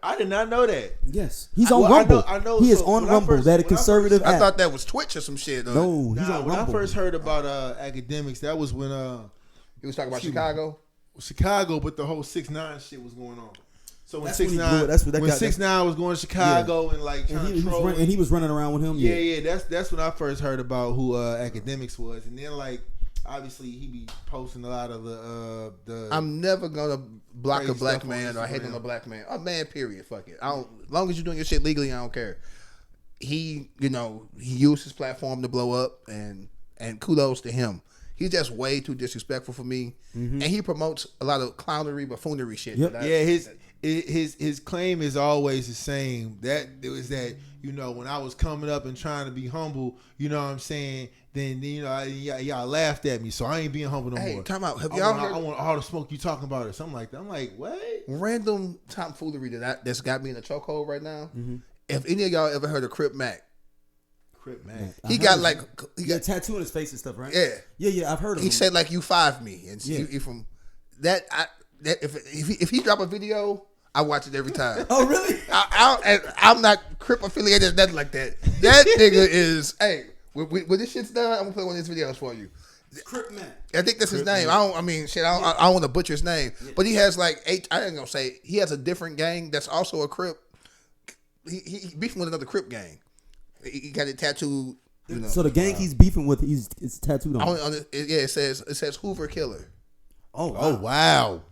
I did not know that. Yes, he's on Rumble. I know. He is on Rumble. That a conservative app. I thought that was Twitch or some shit. No, he's on Rumble. When I first heard about Akademiks, that was when he was talking about Chicago. Chicago, but the whole 6ix9ine shit was going on. So when 6ix9ine was going to Chicago and like and he was running around with him. Yeah. That's when I first heard about who Akademiks was, and then like obviously he be posting a lot of the. I'm never gonna block a black man or hate on a black man. A man, period. Fuck it. As long as you're doing your shit legally, I don't care. He used his platform to blow up, and kudos to him. He's just way too disrespectful for me, and he promotes a lot of clownery, buffoonery shit. Yep. His claim is always the same. That it was that when I was coming up and trying to be humble, you know what I'm saying. Then y'all laughed at me, so I ain't being humble no more. Hey, time out. Have y'all heard? I want all the smoke you talking about or something like that. I'm like, what? Random tomfoolery that's got me in a chokehold right now. Mm-hmm. If any of y'all ever heard of Crip Mac? Crip Mac. He got a tattoo on his face and stuff, right? Yeah. Yeah. I've heard of him. He said like you 5 me, and you from that. If he drop a video, I watch it every time. Oh really? I'm not Crip affiliated, nothing like that. That nigga is. Hey, when this shit's done, I'm gonna play one of these videos for you. Crip Man. I think that's his name. I don't want to butcher his name, but he has like 8. I ain't gonna say he has a different gang that's also a Crip. He beefing with another Crip gang. He got it tattooed. So the gang he's beefing with, it's tattooed on. It says Hoover Killer. Oh wow.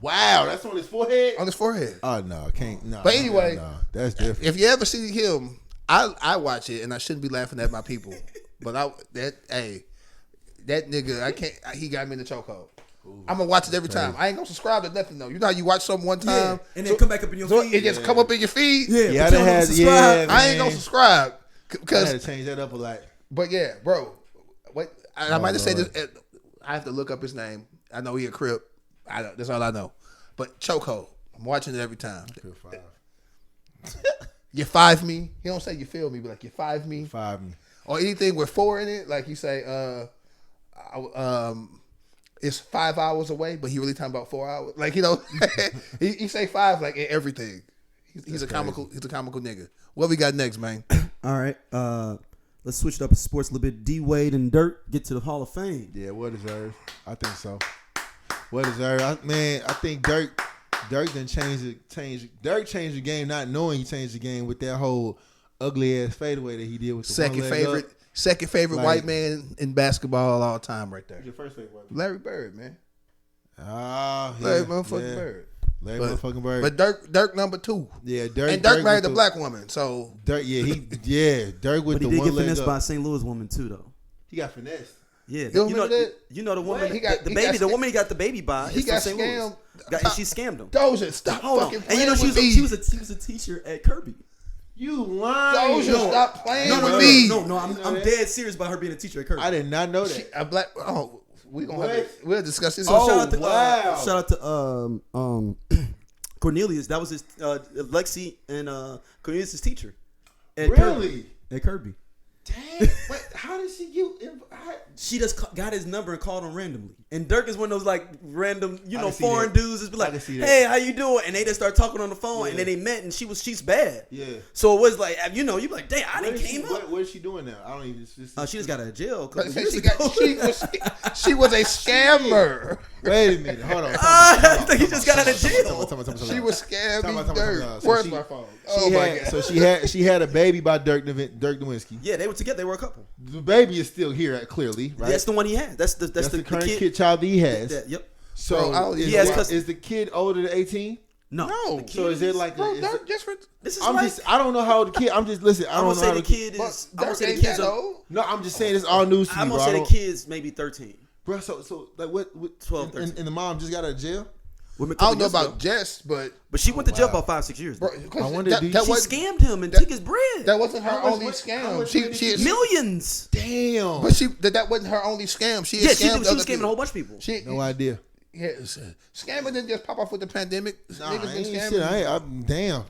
That's on his forehead. On his forehead. Oh no, can't. No. But anyway, that's different. If you ever see him, I watch it and I shouldn't be laughing at my people. But that nigga, I can't. He got me in the chokehold. I'm gonna watch it every time. I ain't gonna subscribe to nothing though. You know how you watch something one time, and then come back up in your feed. It just come up in your feed. Yeah, I ain't gonna subscribe because I had to change that up a lot. But yeah, bro. Wait, I might have said this. I have to look up his name. I know he a Crip. That's all I know. But chokehold. I'm watching it every time. Crip 5. You 5 me. He don't say you feel me, but like you 5 me. 5 me. Or anything with 4 in it, like you say, it's 5 hours away, but he really talking about 4 hours. Like he say 5 like in everything. He's a comical nigga. What we got next, man? All right, let's switch it up to sports a little bit. D Wade and Dirk get to the Hall of Fame. Yeah, well deserved. I think so. Well deserved. I think Dirk done changed. Dirk changed the game, not knowing he changed the game with that whole ugly ass fadeaway that he did with the second favorite white man in basketball all time, right there. Your first favorite white man? Larry Bird, man. Larry motherfucking Bird. Larry motherfucking Bird. But Dirk number 2. Yeah, Dirk. And Dirk married a black woman, so Dirk. Yeah, Dirk with the one leg up. But he did get finessed by a St. Louis woman too, though. He got finessed. Yeah, you know the woman. The woman he got the baby by. He got scammed. And she scammed him. Doja, stop fucking playing with me. She was a teacher at Kirby. You lying. Doja, stop playing with me. No, I'm dead serious about her being a teacher at Kirby. I did not know that. A black. Oh, we'll discuss this. So shout out to Cornelius, that was his Lexi and Cornelius' teacher. At Really? At Kirby. Dang. Wait, how did she get? She just got his number and called him randomly. And Dirk is one of those like random, foreign that. dudes. Just be like, hey, how you doing? And they just start talking on the phone, and then they met, and she's bad. Yeah. So it was like, you be like, damn, I didn't came up. What is she doing now? I don't even. She just got out of jail. A couple But years she ago. she was a scammer. Wait a minute. Hold on. I think he just got out of jail. She was scamming Dirk. So Where's my phone? Oh my god. So she had a baby by Dirk Nowitzki. Yeah, they were together. They were a couple. The baby is still here, clearly, right? That's the one he had. That's the current kid child that he has. Yep. So Bro, is the kid older than 18? No. So is it like Bro, Dirk This is I don't know how the kid. I'm just listen. I I'm don't gonna know how say the the kid is. I'm gonna say the kids are. No, I'm just saying it's all news to me, I'm bro. gonna say the kid's maybe 13. Bro, so like what 12, 13. and the mom just got out of jail? I don't know about Jess, but she went to jail about 5-6 years. bro, I wonder that she Scammed him and took his bread. That wasn't her How much- only how scam. much She money is Millions. Damn. but that wasn't her only scam. She Yeah, has she scammed was other scamming a people. whole bunch of people. No idea. Yes, scamming didn't just pop off with the pandemic. Nah, Niggas I been ain't scamming. shit.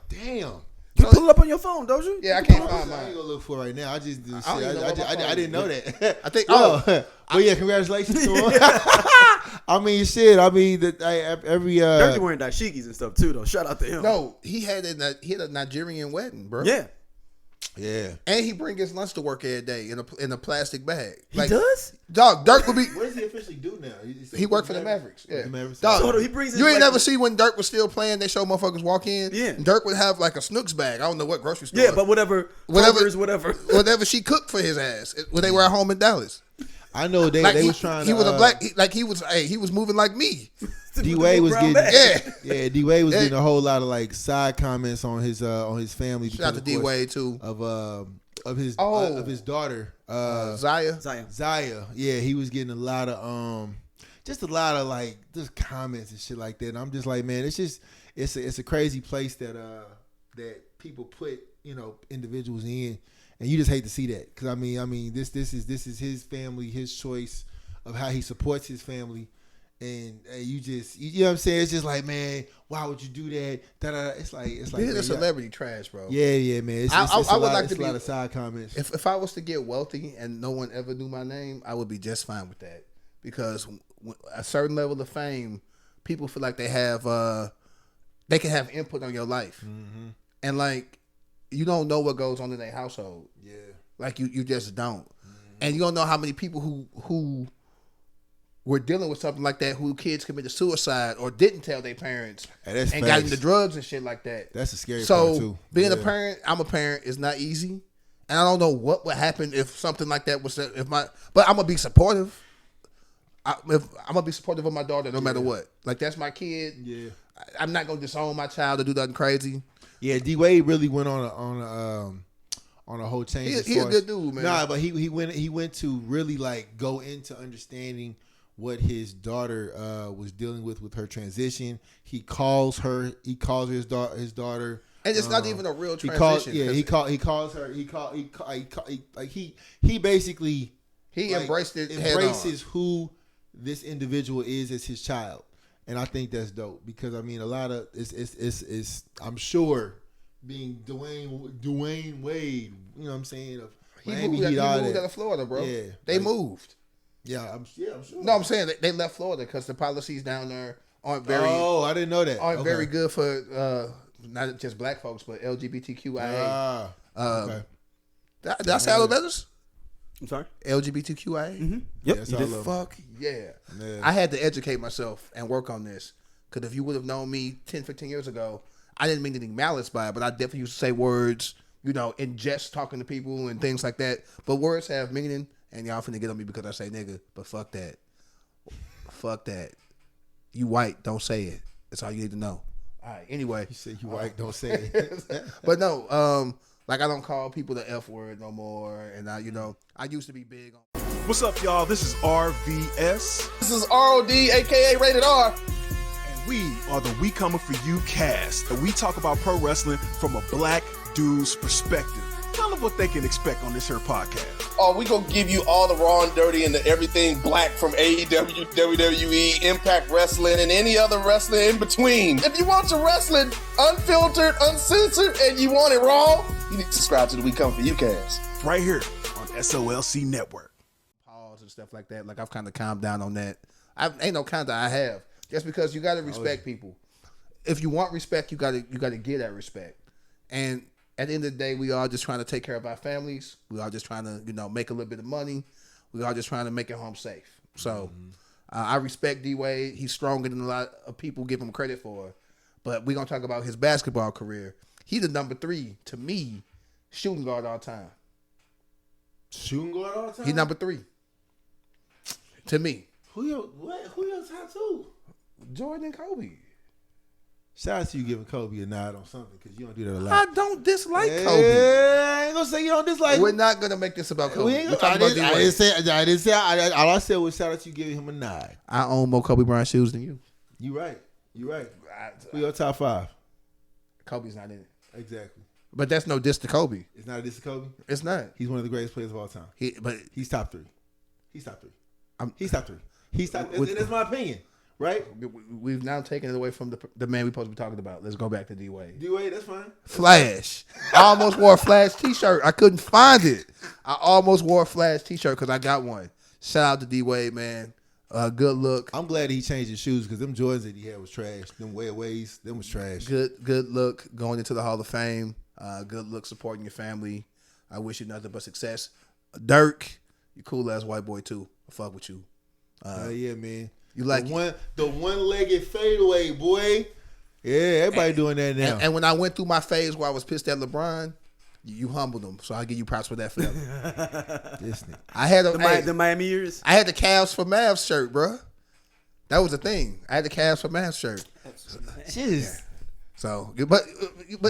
Damn. You pull it up on your phone, don't you? Yeah, I can't find I ain't mine. gonna look for it right now. I just do shit. I don't even know what my I phone didn't know is. that. I think. But yeah, congratulations to him. I mean, shit. I mean, every Dirk be wearing dashikis and stuff too, though. Shout out to him. No, he had a Nigerian wedding, bro. Yeah. yeah. And he bring his lunch to work every day in a plastic bag. He does? Dog, Dirk would be. What does he officially do now? He worked for the Mavericks. Yeah. The Mavericks. Dog, So he brings his, you ain't like, never see when Dirk was still playing. They show motherfuckers walk in. Yeah. Dirk would have like a Snooks bag. I don't know what grocery store. Yeah, but whatever. whatever she cooked for his ass when they were at home in Dallas. I know they was trying to. He was a black. He was moving like me. D-Wade was getting. Yeah. D-Wade was getting a whole lot of like side comments on his family. Shout out to D-Wade too. Of his daughter. Zaya. Zaya. Yeah, he was getting a lot of just a lot of like just comments and shit like that. And I'm just like, man, it's a crazy place that people put, individuals in, and you just hate to see that. Cuz I mean this is his family, his choice of how he supports his family. And you know what I'm saying? It's just like, man, why would you do that? It's like This man, is celebrity trash, bro. Yeah, man. It's I would like to a be lot of side comments. If I was to get wealthy and no one ever knew my name, I would be just fine with that. Because a certain level of fame, people feel like they can have input on your life, and like you don't know what goes on in their household. Yeah, like you just don't, and you don't know how many people who were dealing with something like that, who kids committed suicide or didn't tell their parents and got into drugs and shit like that. That's a scary part too. So being a parent, I'm a parent, is not easy. And I don't know what would happen if something like that was but I'm gonna be supportive. I'm gonna be supportive of my daughter no matter what. Like that's my kid. Yeah. I'm not gonna disown my child or do nothing crazy. Yeah, D-Wade really went on a whole change. He's a good dude, man. Nah, but he went to really like go into understanding what his daughter was dealing with her transition. He calls her his daughter. And it's not even a real transition. He calls her. He basically embraces who this individual is as his child, and I think that's dope because I mean a lot of it's I'm sure being Dwayne Wade, you know what I'm saying? He moved out of Florida, bro. Yeah, they moved. Yeah, I'm sure. No, I'm saying they left Florida because the policies down there aren't very. Oh, I didn't know that. Aren't very good for not just black folks, but LGBTQIA. Okay. Did I say all the letters? I'm sorry? LGBTQIA? Mm-hmm. Yep. Yeah, Fuck yeah. I had to educate myself and work on this. Because if you would have known me 10, 15 years ago, I didn't mean anything malice by it, but I definitely used to say words, in jest talking to people and things like that. But words have meaning, and y'all finna get on me because I say nigga, but fuck that. Fuck that. You white, don't say it. That's all you need to know. All right, anyway. You say you white, don't say it. But no, like I don't call people the F word no more, and I used to be big on. What's up, y'all? This is RVS. This is ROD, aka Rated R. And we are the We Coming For You cast. And we talk about pro wrestling from a black dude's perspective. Tell them what they can expect on this here podcast. Oh, we gonna give you all the raw and dirty and the everything black from AEW, WWE, Impact Wrestling, and any other wrestling in between. If you want your wrestling unfiltered, uncensored, and you want it raw, you need to subscribe to the We Come For You cast. Right here on SOLC Network. Pause and stuff like that. Like, I've kind of calmed down on that. Ain't no kind that I have. Just because you got to respect people. If you want respect, you got to get that respect. And at the end of the day, we all just trying to take care of our families. We all just trying to, make a little bit of money. We all just trying to make it home safe. So I respect D-Wade. He's stronger than a lot of people give him credit for. But we're going to talk about his basketball career. He's the number 3, to me, shooting guard all time. Shooting guard all time? He's number 3. To me. Who your top 2? Jordan and Kobe. Shout out to you giving Kobe a nod on something because you don't do that a lot. I don't dislike Kobe. I ain't gonna say you don't dislike. We're not gonna make this about Kobe. I didn't say. All I said was shout out to you giving him a nod. I own more Kobe Bryant shoes than you. You right. Who your top 5? Kobe's not in it. Exactly. But that's no diss to Kobe. It's not a diss to Kobe. It's not. He's one of the greatest players of all time. He's top 3. He's top 3. He's top 3. He's top. That's my opinion. Right? We've now taken it away from the man we're supposed to be talking about. Let's go back to D-Wade. D-Wade, that's fine. Flash. I almost wore a Flash t-shirt. I couldn't find it. I almost wore a Flash t-shirt because I got one. Shout out to D-Wade, man. Good look. I'm glad he changed his shoes because them Jordans that he had was trash. Them ways, them was trash. Good look going into the Hall of Fame. Good look supporting your family. I wish you nothing but success. Dirk, you cool ass white boy too. I fuck with you. Yeah, man. You like the one-legged fadeaway, boy. Yeah, everybody doing that now. And when I went through my phase where I was pissed at LeBron, you humbled him. So I give you props for that forever. This nigga. I had the Miami years. I had the Cavs for Mavs shirt, bro. That was the thing. I had the Cavs for Mavs shirt. Jeez. So, but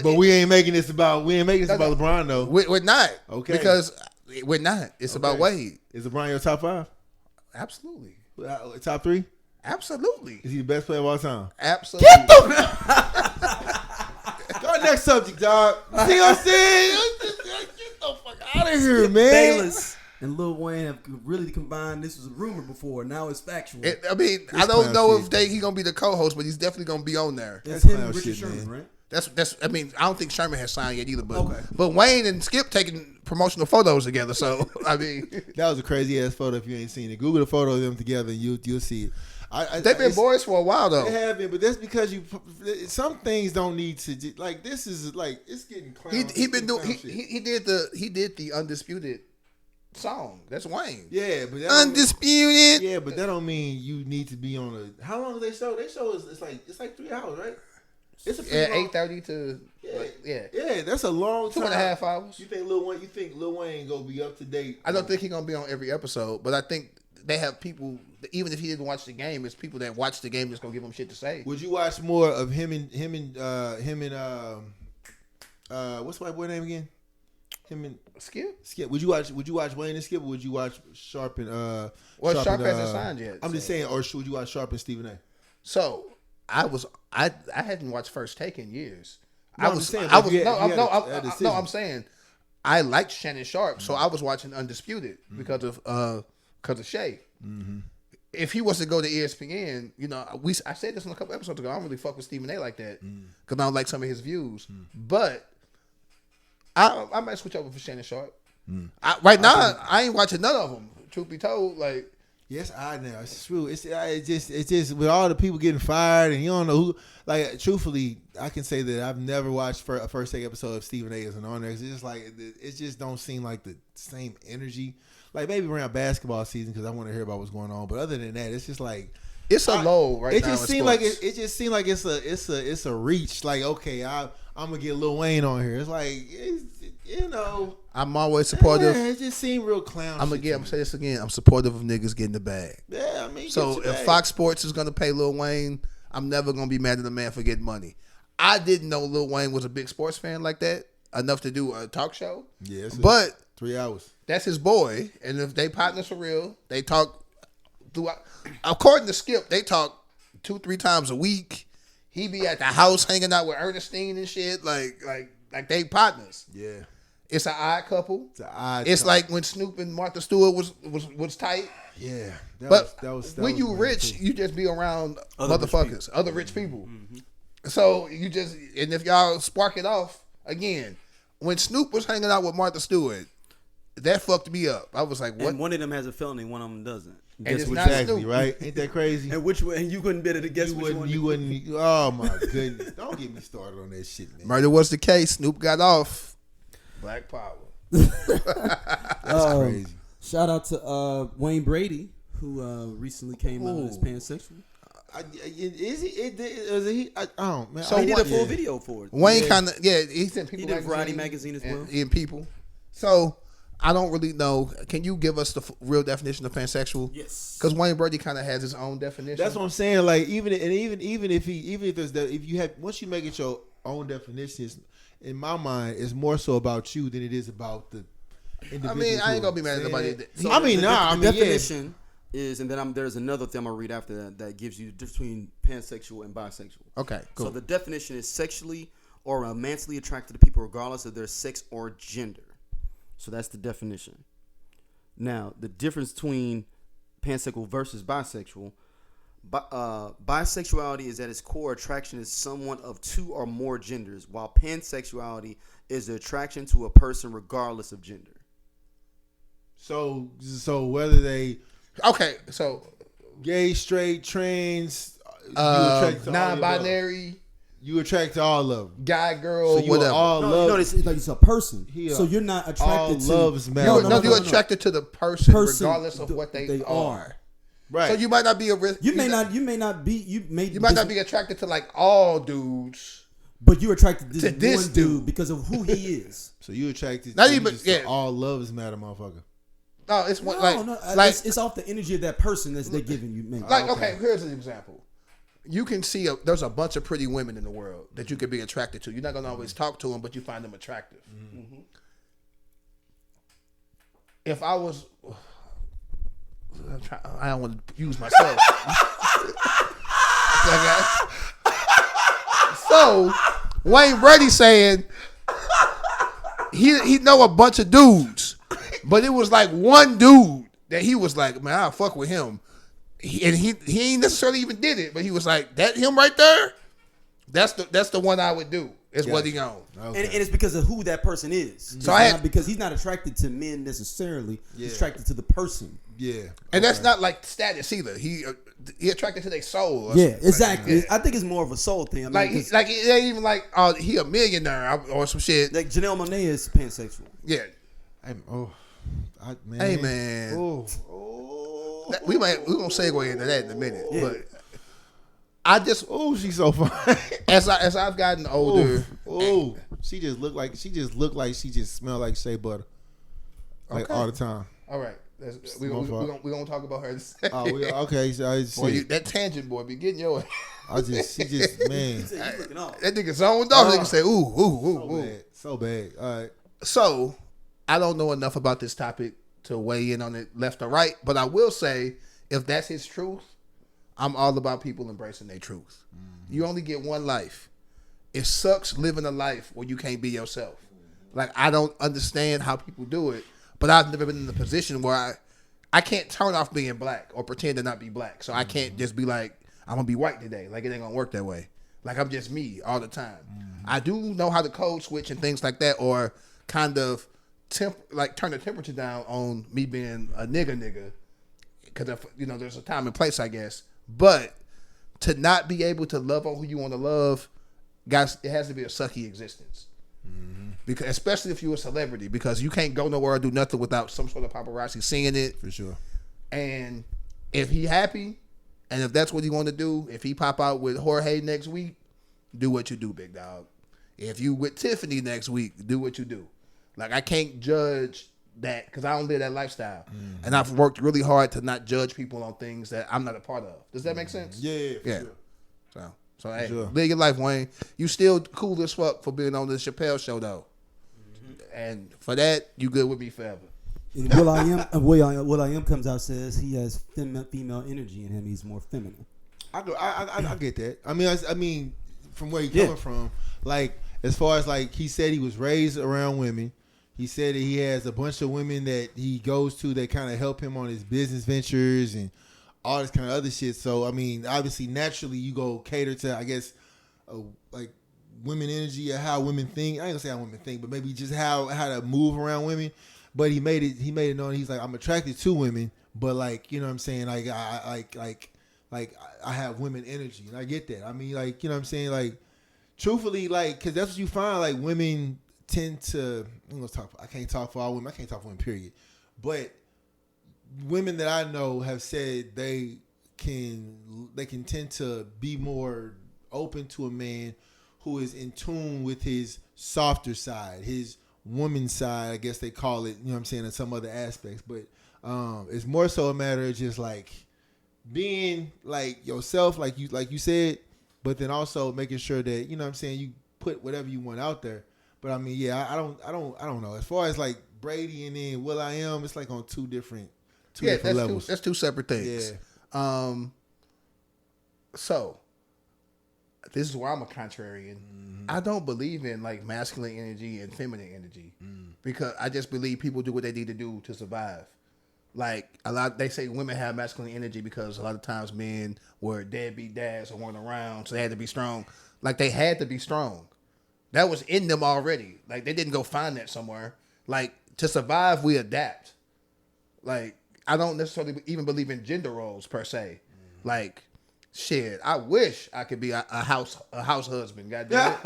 we ain't making this about LeBron though. We're not. Okay. Because we're not. It's about Wade. Is LeBron your top 5? Absolutely. Top 3? Absolutely. Is he the best player of all time? Absolutely. Go next subject, dog. See what I'm saying? Get the fuck out of here, man. Bayless and Lil Wayne have really combined. This was a rumor before. Now it's factual. I don't know if he's gonna be the co-host, but he's definitely gonna be on there. It's him and Richard Sherman, right? That's. I don't think Sherman has signed yet either. But Wayne and Skip taking promotional photos together. So that was a crazy ass photo. If you ain't seen it, Google the photo of them together, and you'll see it. They've been boys for a while though. They have been, but that's because some things don't need to this is like it's getting clown. He did the Undisputed song. That's Wayne. Yeah, but Undisputed. Yeah, but that don't mean you need to be on a. How long do they show? They show it's like 3 hours, right? It's 8:30 to yeah. That's a long time. 2.5 hours. You think Lil Wayne gonna be up to date? I don't think he's gonna be on every episode, but I think they have people. Even if he didn't watch the game, it's people that watch the game that's gonna give him shit to say. Would you watch more of him and what's my boy name again? Him and Skip. Would you watch Wayne and Skip, or would you watch Sharp and Sharp hasn't signed yet. I'm just saying, or would you watch Sharp and Stephen A? So I hadn't watched First Take in years. I'm saying I liked Shannon Sharp, so I was watching Undisputed because of Shay. Mm-hmm. If he was to go to ESPN, I said this in a couple episodes ago. I don't really fuck with Stephen A. like that because I don't like some of his views. But I might switch over for Shannon Sharp. Right now, I ain't watching none of them. Truth be told, like. Yes, I know. It's true. It's just with all the people getting fired and you don't know who. Like, truthfully, I can say that I've never watched a First Take episode of Stephen A. as an on there. It's just like it just don't seem like the same energy. Like maybe around basketball season because I want to hear about what's going on. But other than that, it's just like it's a low right now. It just seemed like it's a reach. Like okay, I'm gonna get Lil Wayne on here. It's like I'm always supportive. Yeah, it just seemed real clown. I'm gonna say this again. I'm supportive of niggas getting the bag. Yeah, I mean. So if Fox Sports is gonna pay Lil Wayne, I'm never gonna be mad at the man for getting money. I didn't know Lil Wayne was a big sports fan like that enough to do a talk show. Yes, but 3 hours. That's his boy, and if they partners for real, they talk throughout. According to Skip, they talk 2-3 times a week. He be at the house hanging out with Ernestine and shit, like they partners. Yeah. It's an odd couple. It's like when Snoop and Martha Stewart was tight. Yeah, that was when you rich, you just be around motherfuckers, other rich people. So you just, and if y'all spark it off again, when Snoop was hanging out with Martha Stewart, that fucked me up. I was like, what? And one of them has a felony, one of them doesn't. And it's not exactly Snoop. Right? Ain't that crazy? And which one? And you couldn't better to guess which one. You wouldn't. Oh my goodness! Don't get me started on that shit, man. Murder was the case. Snoop got off. Black power. That's crazy. Shout out to Wayne Brady, who recently came out as pansexual. Is he? I don't, man. So he did a full video for it. Wayne kind of, he sent People. He did Variety magazine as well. In People. So I don't really know. Can you give us the real definition of pansexual? Yes. Because Wayne Brady kind of has his own definition. That's what I'm saying. Like even if there's that, if you have, once you make it your own definition, in my mind, it's more so about you than it is about the individual. I mean, I ain't gonna be mad at nobody. So the definition is, and then there's another thing I'm gonna read after that gives you the difference between pansexual and bisexual. Okay, cool. So the definition is sexually or romantically attracted to people regardless of their sex or gender. So that's the definition. Now, the difference between pansexual versus bisexual. Bisexuality is at its core attraction is someone of two or more genders, while pansexuality is the attraction to a person regardless of gender. So whether they gay, straight, trans, non-binary, you attract to all of them. Guy, girl, so you whatever. All love. It's like it's a person. So you're not attracted to. Loves matter. No, you're attracted to the person regardless of what they are. Right. So you might not be You may not be attracted to like all dudes. But you're attracted to this one dude because of who he is. So you attracted not even to all loves matter, motherfucker. No, it's one it's off the energy of that person that they're giving you. Maybe. Like okay, here's an example. You can see there's a bunch of pretty women in the world that you could be attracted to. You're not gonna always talk to them, but you find them attractive. Mm-hmm. If I was, I don't want to use myself. So Wayne Brady saying he know a bunch of dudes, but it was like one dude that he was like, man, I'll fuck with him. He ain't necessarily even did it, but he was like, that him right there, that's the one I would do. Is what he on. Okay. And it's because of who that person is. So because he's not attracted to men necessarily. He's attracted to the person. Yeah. And that's not like status either. He attracted to their soul. Yeah, exactly. I think it's more of a soul thing. I mean, like it ain't even like he a millionaire or some shit. Like Janelle Monáe is pansexual. Yeah. Hey man. We gonna segue into that in a minute, but I just she's so fine. as I've gotten older, she just looked like she just smelled like shea butter, like all the time. All right, we gonna talk about her. Okay. So boy, that tangent boy be getting your. She just man. That nigga zoned off. Nigga say ooh. So bad. All right. So I don't know enough about this topic to weigh in on it left or right, but I will say if that's his truth, I'm all about people embracing their truth. Mm-hmm. You only get one life. It sucks living a life where you can't be yourself. Like I don't understand how people do it, but I've never been in a position where I can't turn off being black or pretend to not be black. So I can't just be like I'm gonna be white today. Like it ain't gonna work that way. Like I'm just me all the time. Mm-hmm. I do know how to code switch and things like that, or kind of turn the temperature down on me being a nigga, because there's a time and place, I guess. But to not be able to love on who you want to love, guys, it has to be a sucky existence. Mm-hmm. Because especially if you're a celebrity, because you can't go nowhere or do nothing without some sort of paparazzi seeing it. For sure. And if he happy, and if that's what he want to do, if he pop out with Jorge next week, do what you do, big dog. If you with Tiffany next week, do what you do. Like, I can't judge that because I don't live that lifestyle. Mm-hmm. And I've worked really hard to not judge people on things that I'm not a part of. Does that make sense? Yeah. Sure. So hey, live your life, Wayne. You still cool as fuck for being on the Chappelle show, though. Mm-hmm. And for that, you good with me forever. And Will.I.Am comes out, says he has female energy in him. He's more feminine. I get that. I mean, from where he coming from, like, as far as like he said he was raised around women. He said that he has a bunch of women that he goes to that kind of help him on his business ventures and all this kind of other shit. So, I mean, obviously, naturally, you go cater to, I guess, like women energy or how women think. I ain't gonna say how women think, but maybe just how to move around women. But he made it known. He's like, I'm attracted to women, but like, you know what I'm saying? Like, I have women energy, and I get that. I mean, like, you know what I'm saying? Like, truthfully, like, because that's what you find. Like, women tend to. I can't talk for all women. I can't talk for women. Period. But women that I know have said they can tend to be more open to a man who is in tune with his softer side, his woman side, I guess they call it, you know what I'm saying, in some other aspects. But it's more so a matter of just like being like yourself, like you said, but then also making sure that, you know what I'm saying, you put whatever you want out there. But I mean, yeah, I don't know. As far as like Brady and then Will.I.Am, it's like on two different levels. That's two separate things. Yeah. So this is why I'm a contrarian. Mm-hmm. I don't believe in like masculine energy and feminine energy because I just believe people do what they need to do to survive. Like they say women have masculine energy because a lot of times men were deadbeat dads or weren't around, so they had to be strong. Like they had to be strong. That was in them already. Like they didn't go find that somewhere. Like to survive, we adapt. Like I don't necessarily even believe in gender roles per se. Like shit, I wish I could be a house husband. Goddamn it,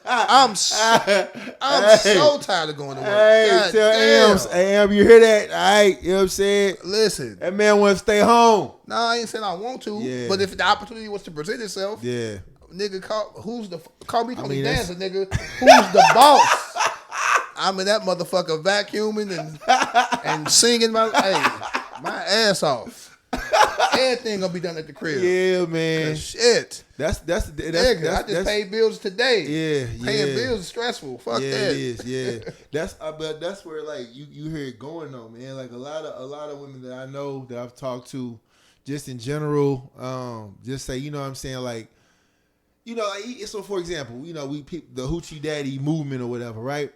I'm so tired of going to work. Hey, tell Am, you hear that? All right, you know what I'm saying? Listen, that man want to stay home. No, I ain't saying I want to, but if the opportunity was to present itself, nigga, call me Tony Dancer, nigga. Who's the boss? I'm in that motherfucker vacuuming and singing my ass off. Everything gonna be done at the crib. Yeah, man. Shit. That's I just paid bills today. Yeah. Paying bills is stressful. Fuck that. It is. Yeah. But that's where like you hear it going though, man. Like a lot of women that I know that I've talked to, just in general, just say, you know what I'm saying, like, you know, like, so for example, you know, the hoochie daddy movement or whatever, right?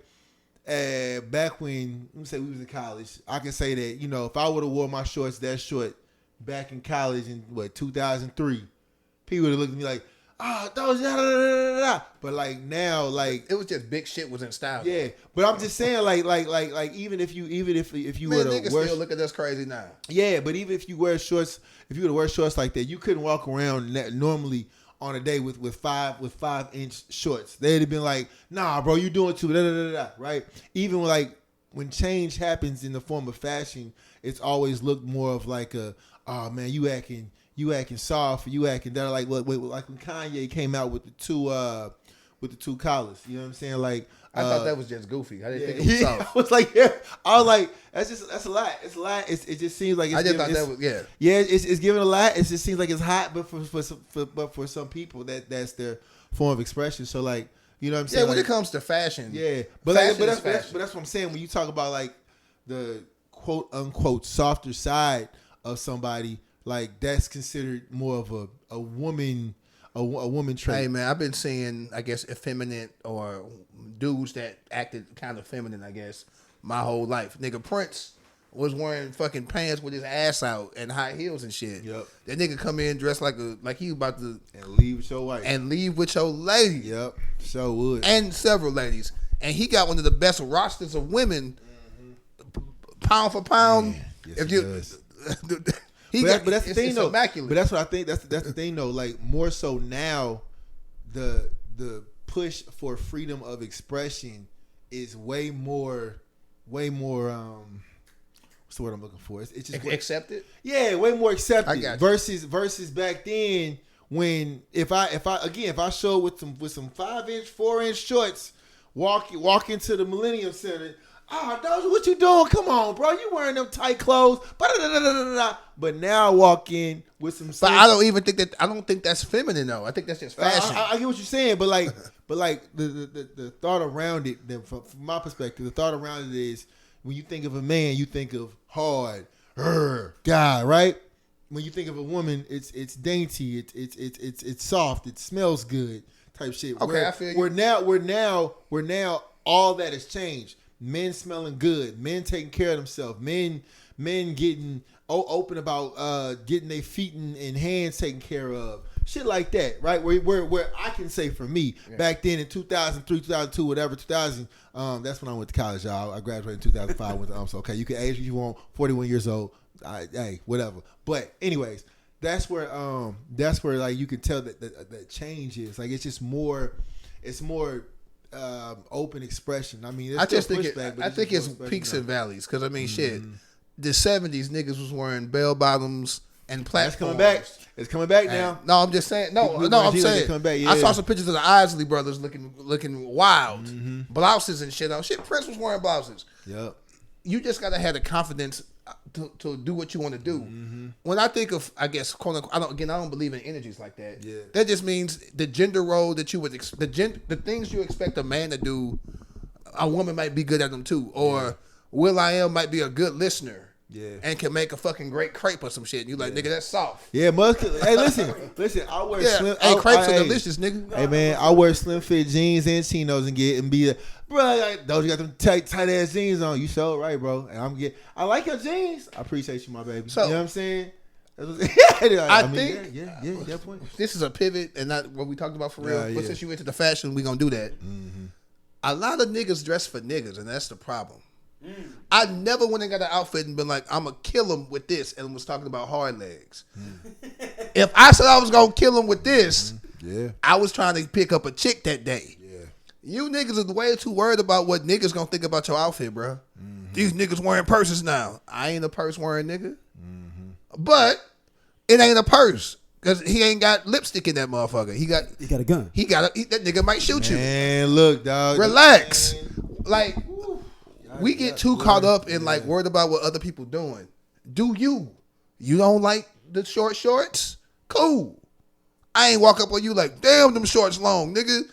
Back when, let me say we was in college, I can say that, you know, if I would have wore my shorts that short back in college in 2003, people would have looked at me like, those but like now, like it was just big shit was in style. Yeah, but I'm just saying, like even if you were to wear, still look at us crazy now. Yeah, but even if you wear shorts, if you were to wear shorts like that, you couldn't walk around normally on a day with 5-inch shorts. They'd have been like, nah, bro, you doing too right? Even when change happens in the form of fashion, it's always looked more of like oh man, you acting soft, you acting that, like like when Kanye came out with the two collars. You know what I'm saying? Like I thought that was just goofy. I didn't think it was soft. I was like, that's a lot. It's a lot. It just seems like it's I just thought that was it's giving a lot. It just seems like it's hot, but for some people that's their form of expression. So like, you know what I'm saying? Yeah, when it comes to fashion, but that's what I'm saying when you talk about like the quote unquote softer side of somebody, like that's considered more of a woman trait. Hey man, I've been seeing, I guess, effeminate or dudes that acted kind of feminine, I guess, my whole life. Nigga Prince was wearing fucking pants with his ass out and high heels and shit. Yep. That nigga come in dressed like he was about to and leave with your wife and leave with your lady. Yep, so would and several ladies. And he got one of the best rosters of women, pound for pound. Man, yes, he does. But that's the thing though. Immaculate. But that's what I think. That's the thing though. Like more so now, the push for freedom of expression is way more. What's the word I'm looking for? It's just accepted. Yeah, way more accepted. I got you. Versus back then when if I show with some 5-inch, 4-inch shorts, walk into the Millennium Center. Those what you doing? Come on, bro. You wearing them tight clothes. But now I walk in with some. But I don't think that's feminine though. I think that's just fashion. I get what you're saying, but like the thought around it, from my perspective, the thought around it is when you think of a man, you think of hard, guy, right? When you think of a woman, it's dainty, it's soft, it smells good, type shit. Okay, I feel you. We're now all that has changed. Men smelling good, men taking care of themselves, men getting open about getting their feet and hands taken care of. Shit like that, right? Where I can say for me, back then in 2003, 2002, whatever, 2000, that's when I went to college, y'all. I graduated in 2005. Went to, so okay, you can age if you want, 41 years old. Hey, whatever. But anyways, that's where like you can tell that change is. Like it's just more, open expression. I mean, I just think it's peaks and valleys. Because I mean, shit, the 70s niggas was wearing bell bottoms and platforms. It's coming back now. No, I'm just saying. No, I'm saying. Coming back, yeah. I saw some pictures of the Isley brothers looking wild, blouses and shit. Shit, Prince was wearing blouses. Yep. You just gotta have the confidence to do what you want to do. When I think of, I guess, quote unquote, I don't believe in energies like that. Yeah. That just means the gender role that you would the things you expect a man to do, a woman might be good at them too. Or Will.I.Am might be a good listener. Yeah. And can make a fucking great crepe or some shit. And you like, nigga, that's soft. Yeah, hey, listen, I wear slim. Hey, crepes are delicious, nigga. Hey, man, I wear slim fit jeans and chinos and be bro, those you got them tight ass jeans on. You so right, bro. And I like your jeans. I appreciate you, my baby. So, you know what I'm saying? I think yeah, point. This is a pivot and not what we talked about for real. But since you into the fashion, we gonna do that. A lot of niggas dress for niggas, and that's the problem. I never went and got an outfit and been like, I'm going to kill him with this, and was talking about hard legs. If I said I was going to kill him with this, I was trying to pick up a chick that day. You niggas are way too worried about what niggas going to think about your outfit, bro. These niggas wearing purses now. I ain't a purse wearing nigga. But it ain't a purse. Because he ain't got lipstick in that motherfucker. He got a gun. That nigga might shoot you. Man, look, dog. Relax. Like... We get too caught up in like worried about what other people doing. Do you? You don't like the short shorts? Cool. I ain't walk up on you like, damn, them shorts long, nigga.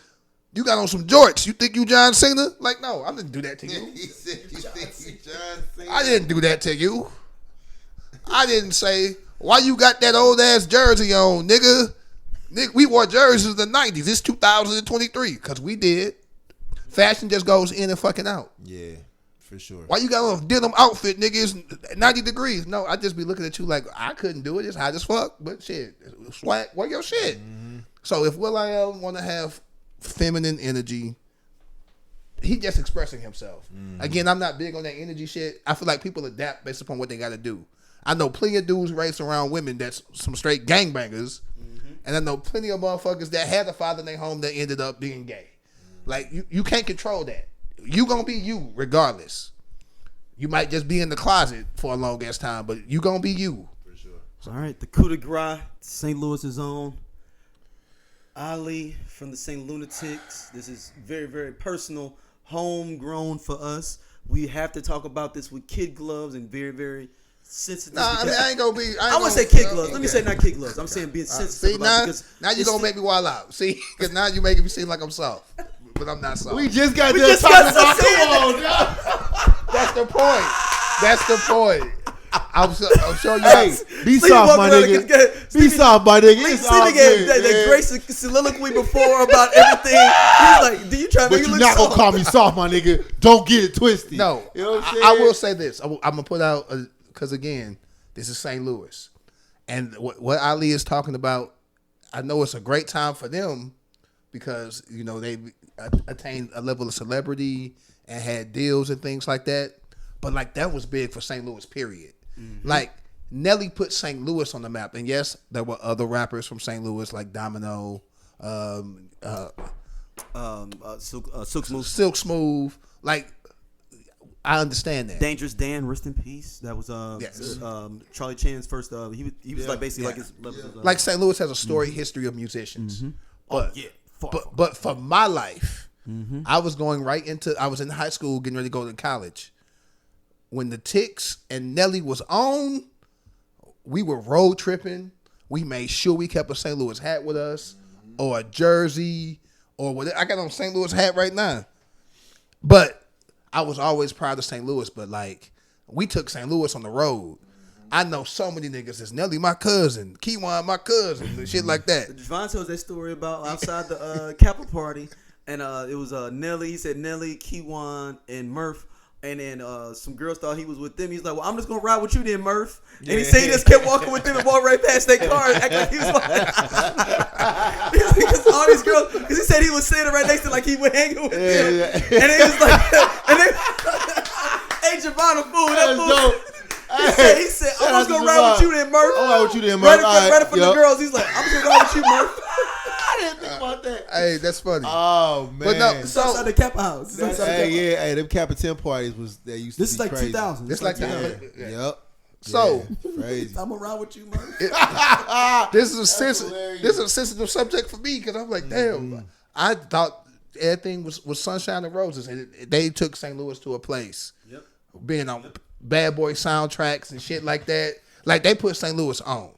You got on some jorts. You think you John Cena? Like, no, I didn't do that to you. He said you think you John Cena. I didn't do that to you. I didn't say, why you got that old ass jersey on, nigga? Nigga, we wore jerseys in the 90s. It's 2023. Because we did. Fashion just goes in and fucking out. Yeah. For sure. Why you got a denim outfit, nigga? It's 90 degrees. No, I just be looking at you like, I couldn't do it. It's hot as fuck. But shit, swag, wear your shit. So if Will.I.Am want to have feminine energy, he just expressing himself. Again, I'm not big on that energy shit. I feel like people adapt based upon what they got to do. I know plenty of dudes race around women that's some straight gangbangers. And I know plenty of motherfuckers that had a father in their home that ended up being gay. Like, you can't control that. You gonna be you regardless. You might just be in the closet for a long ass time, but you gonna be you. For sure. All right, the coup de grace, St. Louis's own Ali from the St. Lunatics. This is very, very personal, homegrown for us. We have to talk about this with kid gloves and very, very sensitive. Nah, I mean, I ain't gonna be. I want to say kid gloves. Let me say not kid gloves. I'm saying being sensitive. See, now you gonna make me wild out. See, because now you making me seem like I'm soft. But I'm not soft. We just got done talking about. Come on, That's the point. That's the point. I'm showing you. Hey, be soft, my nigga. Be soft, my nigga. Stevie gave that great soliloquy before about everything. He was like, "Do you try to make me look soft?" But you're not gonna call me soft, my nigga. Don't get it twisted. No, you know what I'm saying? I will say this. I'm gonna put out because again, this is St. Louis, and what Ali is talking about. I know it's a great time for them because you know they attained a level of celebrity and had deals and things like that. But like that was big for St. Louis, period. Like Nelly put St. Louis on the map, and yes, there were other rappers from St. Louis like Domino, Silk Smooth. Like I understand that. Dangerous Dan, rest in peace. That was Charlie Chan's first. He was like basically like his like St. Louis has a storied history of musicians. But but for my life, I was in high school getting ready to go to college. When the Ticks and Nelly was on, we were road tripping. We made sure we kept a St. Louis hat with us or a jersey or whatever. I got on a St. Louis hat right now. But I was always proud of St. Louis, but like we took St. Louis on the road. I know so many niggas. It's Nelly, my cousin, Keywan, my cousin, and shit like that. Devon tells that story about outside the Capitol party. and it was Nelly. He said Nelly, Keywan, and Murph. And then some girls thought he was with them. He's like, well, I'm just going to ride with you then, Murph. And he said he just kept walking with them and walked right past their car and act like he was like, because all these girls, because he said he was sitting right next to like he was hanging with them. Yeah. And they was like, and they, hey, Javon, fool. He said, I'm just going to ride with you then, Murph. I'll ride with you then, Murph. Right in front of the girls. He's like, I'm just going to ride with you, Murph. I didn't think about that. Hey, that's funny. Oh man! But no, so outside the Kappa house. Hey, them Kappa 10 parties they used to be This is like crazy. 2000. It's like that. Yep. So crazy. I'm around with you, Murph. This is a sensitive subject for me because I'm like, damn. I thought everything was sunshine and roses, and they took St. Louis to a place. Yep. Being on Bad Boy soundtracks and shit like that. Like they put St. Louis on.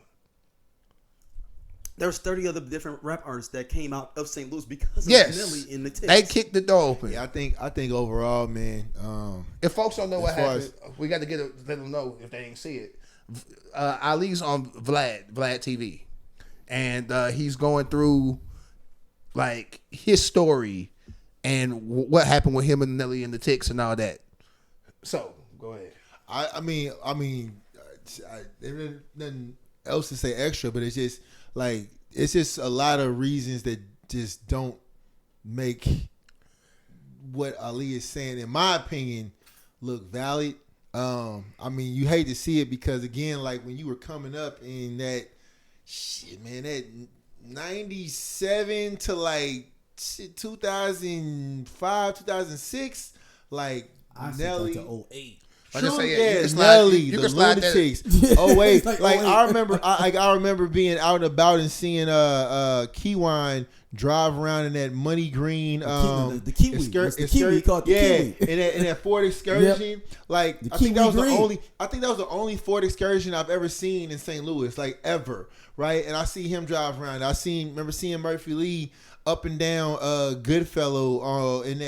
There was 30 other different rap artists that came out of St. Louis because of Nelly in the text. They kicked the door open. Yeah, I think overall, man. If folks don't know what happened, we got to let them know if they ain't see it. Ali's on VladTV, and he's going through like his story and what happened with him and Nelly and the Ticks and all that. So go ahead. I mean, there's nothing else to say extra, but it's just. Like, it's just a lot of reasons that just don't make what Ali is saying, in my opinion, look valid. I mean, you hate to see it because, again, like when you were coming up in that shit, man, that 97 to like 2005, 2006, like Nelly. To 08. Nelly, the Lunatics. Oh wait, like I remember being out and about and seeing Keywan drive around in that money green the Kiwi. The Kiwi called the Kiwi. in that Ford Excursion. Yep. Like I think that was the only Ford Excursion I've ever seen in St. Louis, like ever. Right, and I see him drive around. Remember seeing Murphy Lee up and down Goodfellow in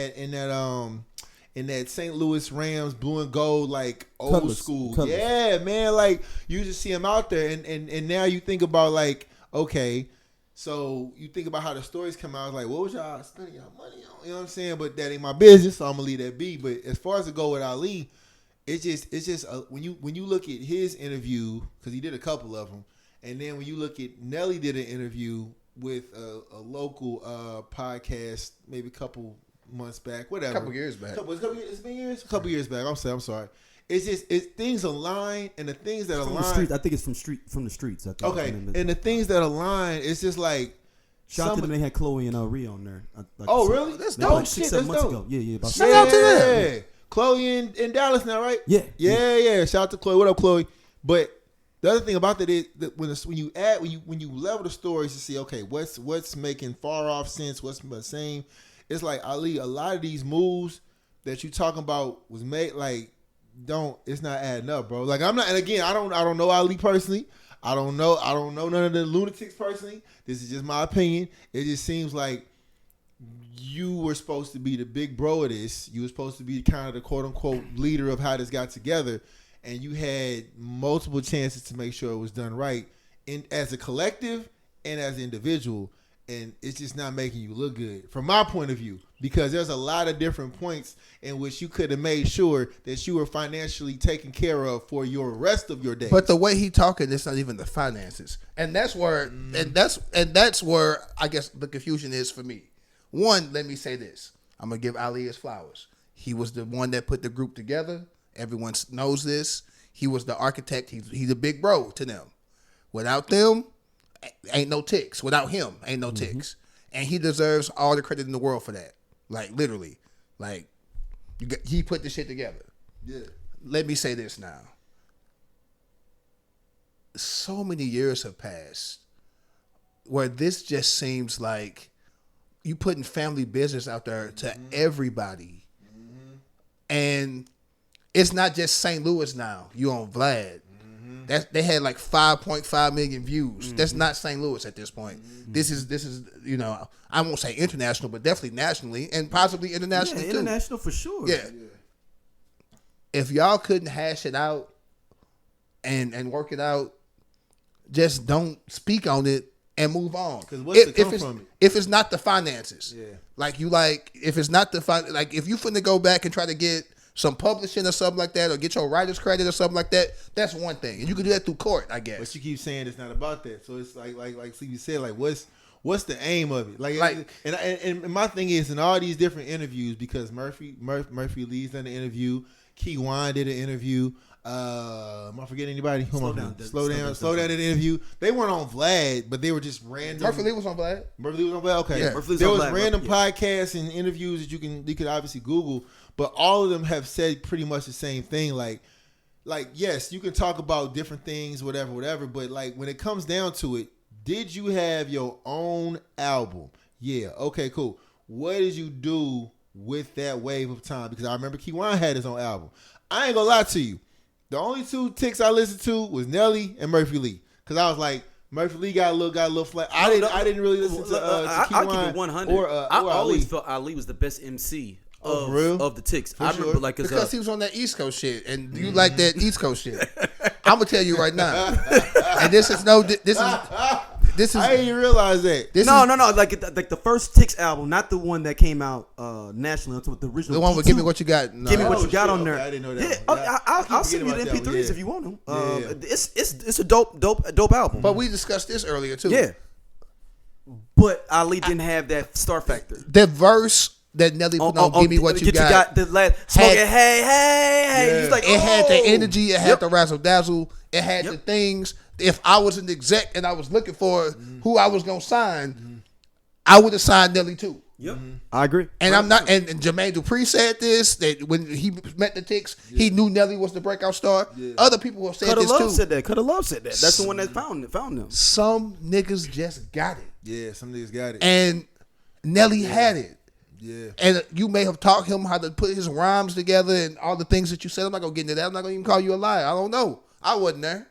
that St. Louis Rams blue and gold, like old school. Colors. Yeah, man. Like you just see him out there, and now you think about like, okay, so you think about how the stories come out. Like, what was y'all spending y'all money on? You know what I'm saying? But that ain't my business, so I'm gonna leave that be. But as far as to go with Ali, it's just when you look at his interview, because he did a couple of them, and then when you look at Nelly did an interview with a local podcast, maybe a couple months back, whatever. A couple years back. It's been years? A couple years back. I'm sorry. It's just things align, and the things that align. The streets, I think it's from the streets. I think. Okay, and the things that align, it's just like. Shout out to them. They had Chloe and Rhea on there. Really? That's dope. Like 6-7 months ago. Yeah. Shout out to them. Chloe in Dallas now, right? Yeah. Shout out to Chloe. What up, Chloe? But the other thing about that is that when you level the stories to see, okay, what's making far off sense, what's the same. It's like Ali, a lot of these moves that you talking about was made like it's not adding up, bro. Like I'm not, and again, I don't know Ali personally. I don't know none of the Lunatics personally. This is just my opinion. It just seems like you were supposed to be the big bro of this. You were supposed to be kind of the quote unquote leader of how this got together, and you had multiple chances to make sure it was done right, as a collective and as an individual. And it's just not making you look good from my point of view, because there's a lot of different points in which you could have made sure that you were financially taken care of for your rest of your day. But the way he talking, it's not even the finances, and that's where and that's where I guess the confusion is for me. One, let me say this: I'm gonna give Ali his flowers. He was the one that put the group together. Everyone knows this. He was the architect. He's a big bro to them. Without them, ain't no Ticks. Without him, ain't no Ticks. And he deserves all the credit in the world for that. Like, literally. Like, he put the shit together. Yeah. Let me say this now. So many years have passed where this just seems like you putting family business out there to everybody. And it's not just St. Louis now. You on Vlad. They had like 5.5 million views. That's not St. Louis at this point. This is I won't say international, but definitely nationally and possibly internationally too. International for sure. Yeah. If y'all couldn't hash it out and work it out, just don't speak on it and move on. Because what's the come from it? If it's not the finances, Yeah. like if it's not like if you finna go back and try to get some publishing or something like that, or get your writer's credit or something like that, that's one thing, and you can do that through court, I guess. But you keep saying it's not about that, so it's like Stevie said, like what's the aim of it? Like and my thing is in all these different interviews, because Murphy Lee's done an interview, Key Wine did an interview. Am I forgetting anybody? Slow down in the interview. They weren't on Vlad, but they were just random. Murphy Lee was on Vlad. Okay. Yeah. There was random podcasts and interviews that you could obviously Google, but all of them have said pretty much the same thing. Like yes, you can talk about different things, whatever, but like when it comes down to it, did you have your own album? Yeah. Okay, cool. What did you do with that wave of time? Because I remember Key Wine had his own album. I ain't gonna lie to you. The only two ticks I listened to was Nelly and Murphy Lee, because I was like, Murphy Lee got a little flat. I didn't really listen to Key I'll Wine keep it 100. or I Ali. always felt Ali was the best MC of the ticks. I remember like because he was on that East Coast shit, and you like that East Coast shit. I'm gonna tell you right now, and this is. I didn't even realize that. No. Like the first Ticks album, not the one that came out nationally. The original. The one with P2. Give Me What You Got. Give Me What You Got on there. I didn't know that. Yeah, I'll send you the MP3s if you want them. It's a dope album. But we discussed this earlier too. Yeah. But Ali didn't have that star factor. The verse that Nelly put on Give Me What You Got. The last smoking, hey. Yeah. He's like, it had the energy. It had the razzle dazzle. It had the things. If I was an exec and I was looking for who I was gonna sign, I would have signed Nelly too. Yep, I agree. And I'm not. And Jermaine Dupri said this, that when he met the Ticks, he knew Nelly was the breakout star. Yeah. Other people have said this too. Cutter Love said that. That's the one that found them. Some niggas just got it. Yeah, some niggas got it. And Nelly had it. Yeah. And you may have taught him how to put his rhymes together and all the things that you said. I'm not gonna get into that. I'm not gonna even call you a liar. I don't know. I wasn't there.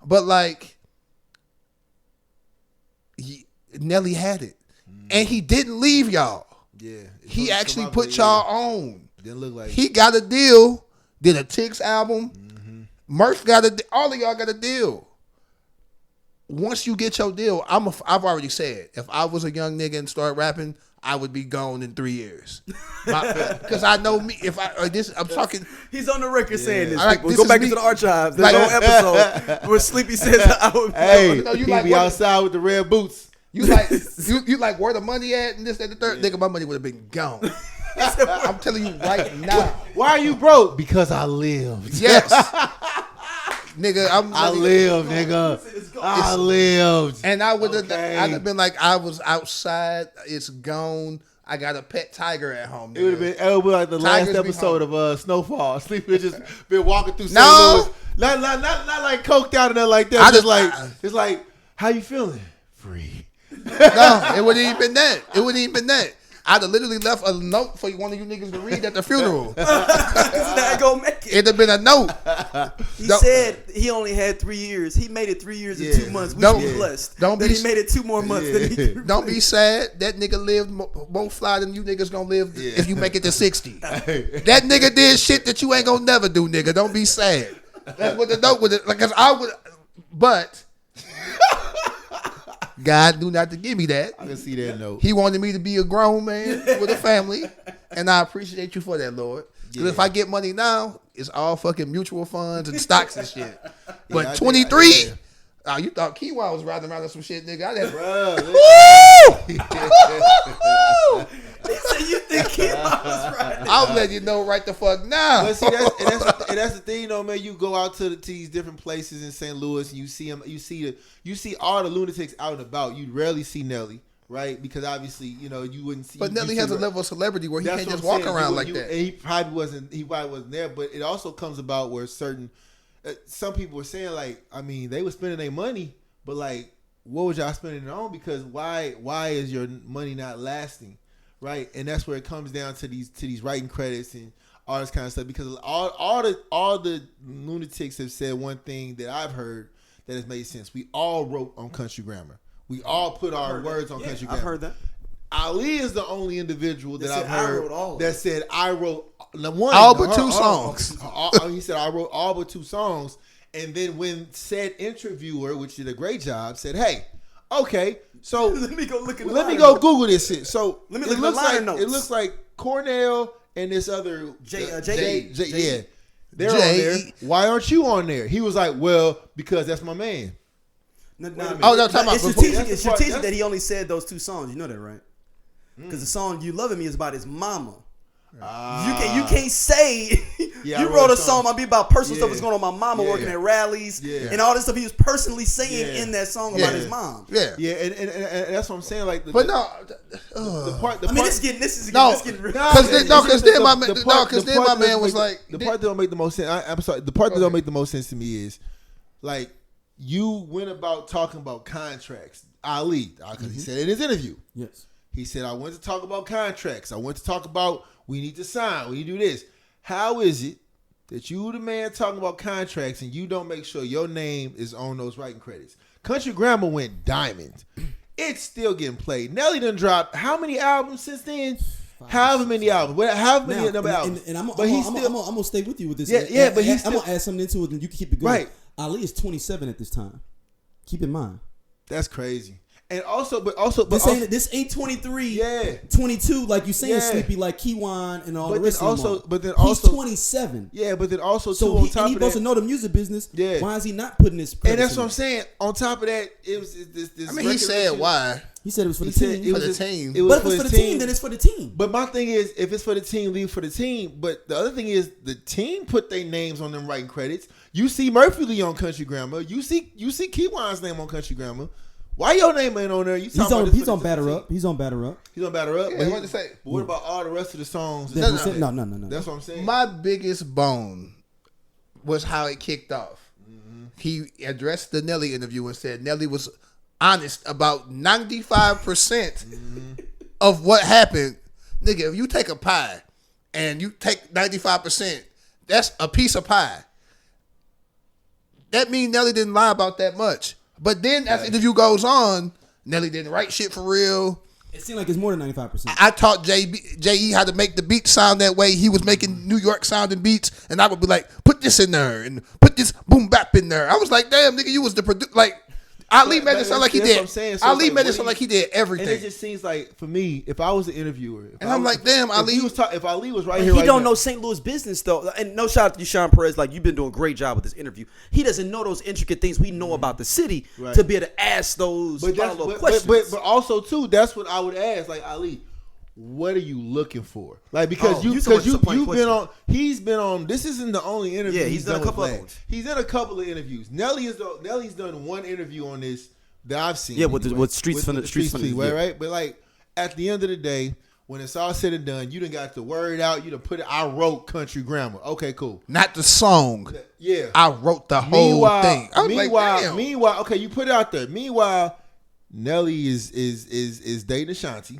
But like, Nelly had it, and he didn't leave y'all. Yeah, he actually put y'all on. Didn't look like he got a deal. Did a Ticks album. Murph got a. All of y'all got a deal. Once you get your deal, I've already said, if I was a young nigga and started rapping, I would be gone in 3 years. Because I know me. I'm talking. He's on the record saying this. Right, Go back into the archives. There's no episode where Sleepy says, "I would." Hey, you he be outside with the red boots. You like where the money at and this and the third. Nigga, my money would have been gone. I'm telling you right now. Why are you broke? Because I lived. Yes. Nigga, I lived, nigga. I lived. And I would have I'd have been like, I was outside, it's gone. I got a pet tiger at home. Nigga. It would be like the Tigers last episode of Snowfall. Sleepy just been walking through St. No. Louis. Not like coked out in there like that. It's like, how you feeling? Free. No, it wouldn't even been that. I'd have literally left a note for one of you niggas to read at the funeral. Not gonna make it. It'd have been a note. He said he only had 3 years. He made it 3 years and 2 months. We should be blessed. He made it 2 more months. Don't be sad. That nigga lived more fly than you niggas gonna live if you make it to 60. That nigga did shit that you ain't gonna never do, nigga. Don't be sad. That's what the note was. Because I would, but God knew not to give me that. I can see that note. He wanted me to be a grown man with a family, and I appreciate you for that, Lord. Because if I get money now, it's all fucking mutual funds and stocks and shit. But 23, you thought Kiwan was riding around on some shit, nigga. You think Kiwan was riding? I'll let you know right the fuck now. But see, that's the thing, though, man. You go out to these different places in St. Louis, and you see them. You see all the lunatics out and about. You rarely see Nelly, right? Because obviously, you wouldn't see. But Nelly has a level of celebrity where he can't just walk around like that. And he probably wasn't there. But it also comes about where some people were saying, like, I mean, they were spending their money, but like, what was y'all spending it on? Because why is your money not lasting? Right, and that's where it comes down to these writing credits and all this kind of stuff. Because all the lunatics have said one thing that I've heard that has made sense. We all wrote on Country Grammar. We all put our words on Country Grammar. I've heard that. Ali is the only individual that I've heard that said I wrote all but two songs. He said I wrote all but 2 songs, and then when said interviewer, which did a great job, said, "Hey, Okay, so let me go look at. Let me go Google this shit. So let me look at the liner notes. It looks like Cornell and this other Jay. Yeah, they're on there. Why aren't you on there? He was like, well, because that's my man. No, talking about it's strategic that he only said those 2 songs. You know that, right? Because the song "You Loving Me" is about his mama. You can't say you wrote a song about personal stuff that's going on. My mama working at rallies and all this stuff. He was personally saying in that song about his mom. And that's what I'm saying. Like, the part. This is getting because then my man was like, the part that don't make the most sense. I'm sorry. The part that don't make the most sense to me is like you went about talking about contracts. Ali, because he said in his interview. Yes. He said, I went to talk about contracts. I went to talk about we need to sign. We need to do this. How is it that you the man talking about contracts and you don't make sure your name is on those writing credits? Country Grammar went diamond. It's still getting played. Nelly done dropped how many albums since then? However many albums. However many albums. And I'm going to stay with you with this. But he's I'm going to add something into it and you can keep it going. Right. Ali is 27 at this time. Keep in mind. That's crazy. And also, this ain't 23, 22 like you saying, Sleepy, like Kiwan and all the rest of them. But then he's 27. Yeah, but then also so too, on top he of supposed that, to know the music business. Yeah. Why is he not putting this? And that's what I'm saying. On top of that, it was this. I mean, he said why. He said it was for the team. For the team. But if it's for the team, then it's for the team. But my thing is, if it's for the team, leave for the team. But the other thing is, the team put their names on them writing credits. You see Murphy Lee on Country Grammar. You see Kiwan's name on Country Grammar. Why your name ain't on there? He's on Batter Up. He's on Batter Up. He's on Batter Up. Yeah, what to say? But what about all the rest of the songs? No. That's what I'm saying. My biggest bone was how it kicked off. Mm-hmm. He addressed the Nelly interview and said Nelly was honest about 95% of what happened. Nigga, if you take a pie and you take 95%, that's a piece of pie. That means Nelly didn't lie about that much. But then as the interview goes on, Nelly didn't write shit for real. It seemed like it's more than 95%. I taught J.E. how to make the beat sound that way. He was making New York sounding beats, and I would be like, put this in there and put this boom bap in there. I was like, damn, nigga, you was the producer. Like, Ali made it sound like he did. So Ali made it sound like he did everything. And it just seems like, for me, if I was the interviewer, and I'm like, damn, Ali. If Ali was right here, he don't know St. Louis business though. And no shout out to you, Sean Perez. Like, you've been doing a great job with this interview. He doesn't know those intricate things we know about the city to be able to ask those follow-up questions. But also too, that's what I would ask. Like, Ali, what are you looking for? Like, because you've been on. He's been on. This isn't the only interview. Yeah, he's done a couple of ones. He's done a couple of interviews. Nelly's done one interview on this that I've seen. Yeah, with Streets from the right? But like, at the end of the day, when it's all said and done, you done got the word out. You done put it. I wrote Country Grammar. Okay, cool. Not the song. Yeah, I wrote the whole thing. Meanwhile, okay, you put it out there. Meanwhile, Nelly is dating Ashanti.